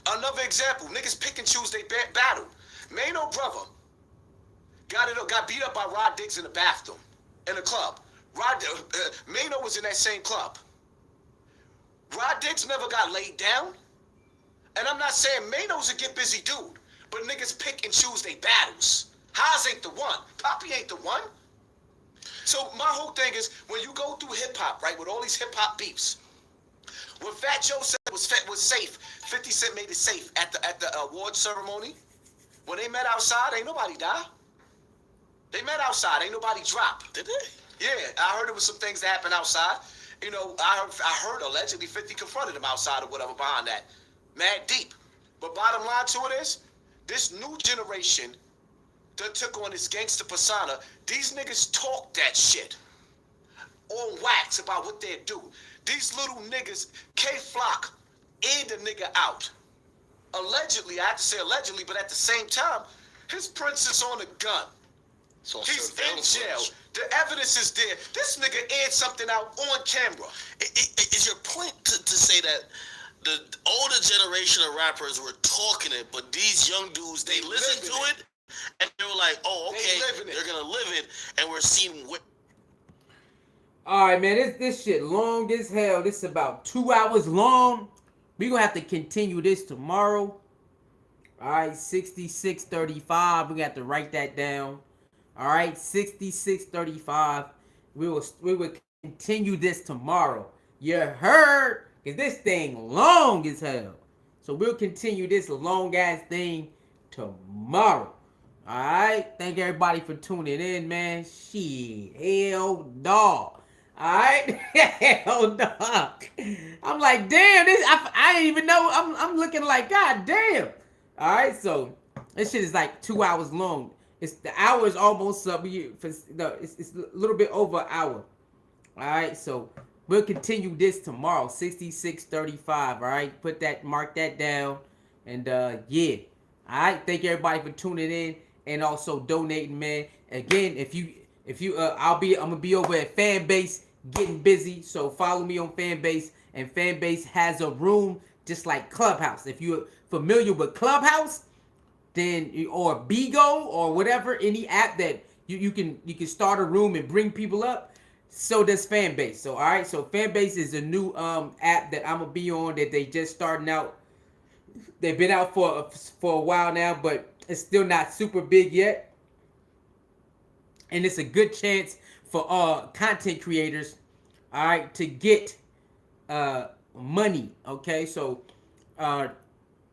Another example, niggas pick and choose they battle. Mano brother got beat up by Rod Diggs in the bathroom, in the club. Mano was in that same club. Rod Diggs never got laid down. And I'm not saying Mano's a get busy dude, but niggas pick and choose they battles. Haas ain't the one. Poppy ain't the one. So my whole thing is, when you go through hip hop, right, with all these hip hop beefs, when Fat Joe said was safe, 50 Cent made it safe at the award ceremony. When they met outside, ain't nobody die. They met outside, ain't nobody drop. Did they? Yeah, I heard there was some things that happened outside. You know, I heard allegedly 50 confronted him outside or whatever behind that. Mad deep. But bottom line to it is, this new generation that took on this gangster persona, these niggas talk that shit on wax about what they do. These little niggas, K-Flock, aired a nigga out. Allegedly, I have to say allegedly, but at the same time, his prince is on a gun. He's in jail. The evidence is there. This nigga aired something out on camera. Is your point to say that the older generation of rappers were talking it, but these young dudes, they listened to it, and they were like, oh, okay, they're going to live it, and we're seeing what... All right, man, this shit long as hell. This is about 2 hours long. We're going to have to continue this tomorrow. All right, 6635. We're going to have to write that down. All right, 6635. We will continue this tomorrow. You heard? Because this thing long as hell. So we'll continue this long-ass thing tomorrow. All right? Thank everybody for tuning in, man. Shit. Hell dog. All right? Hell dog. I'm like, damn. I didn't even know. I'm looking like, god damn. All right? So this shit is like 2 hours long. The hour is almost up. It's a little bit over an hour. All right? So we'll continue this tomorrow, 6635. All right, mark that down, and yeah. All right, thank everybody for tuning in and also donating, man. Again, I'm gonna be over at Fanbase getting busy, so follow me on Fanbase. And Fanbase has a room just like Clubhouse. If you're familiar with Clubhouse, then or Bigo or whatever, any app that you can start a room and bring people up. So does Fanbase. So all right, so Fanbase is a new app that I'm gonna be on that they just starting out. They've been out for a while now, but it's still not super big yet. And it's a good chance for content creators, all right, to get money. Okay, so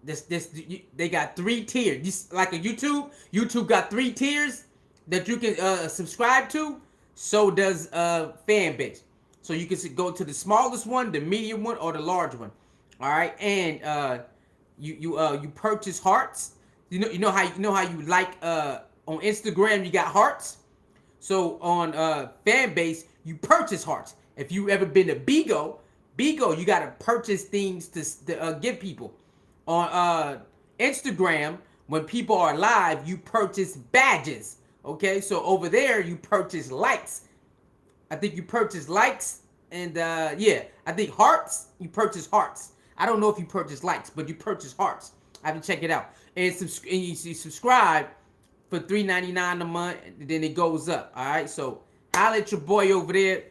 they got 3 tiers. Like a YouTube. YouTube got 3 tiers that you can subscribe to. So does Fanbase. So you can go to the smallest one, the medium one, or the large one. All right, and you purchase hearts. You know how you like on Instagram you got hearts. So on Fanbase you purchase hearts. If you ever been to Bigo you gotta purchase things to give people. On Instagram, when people are live, you purchase badges. Okay, so over there you purchase likes. I think you purchase likes, and yeah, I think hearts. You purchase hearts. I don't know if you purchase likes, but you purchase hearts. I have to check it out. And you subscribe for $3.99 a month, and then it goes up. All right, so holla at your boy over there,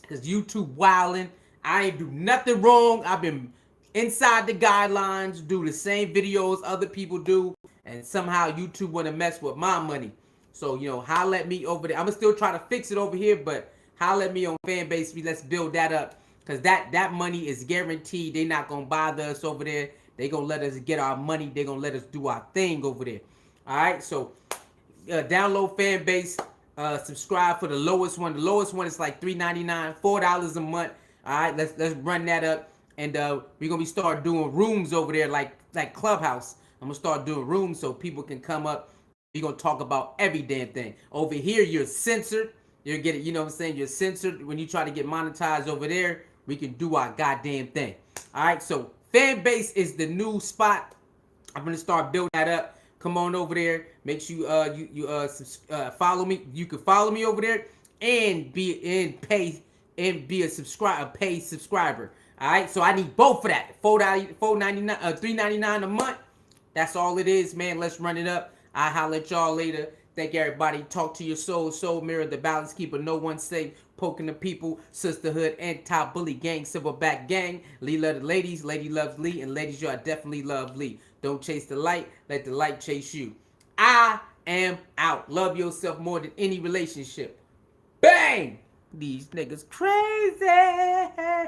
cause YouTube wildin'. I ain't do nothing wrong. I've been inside the guidelines, do the same videos other people do, and somehow YouTube want to mess with my money. So, holla at me over there. I'm going to still try to fix it over here, but holla at me on Fanbase. Let's build that up. Because that money is guaranteed. They not going to bother us over there. They going to let us get our money. They going to let us do our thing over there. All right, so download Fanbase. Subscribe for the lowest one. The lowest one is like $3.99, $4 a month. All right, let's run that up. And we're going to start doing rooms over there like Clubhouse. I'm going to start doing rooms so people can come up. We're going to talk about every damn thing. Over here, you're censored. You're getting, what I'm saying? You're censored. When you try to get monetized over there, we can do our goddamn thing. All right, so Fanbase is the new spot. I'm going to start building that up. Come on over there. Make sure you follow me. You can follow me over there and be a paid subscriber. All right, so I need both for that. $4.99, $3.99 a month. That's all it is, man. Let's run it up. I'll holler at y'all later. Thank everybody. Talk to your soul. Soul mirror, the balance keeper. No one safe. Poking the people. Sisterhood, anti-bully gang, silverback gang. Lee love the ladies. Lady loves Lee. And ladies, y'all definitely love Lee. Don't chase the light. Let the light chase you. I am out. Love yourself more than any relationship. Bang! These niggas crazy.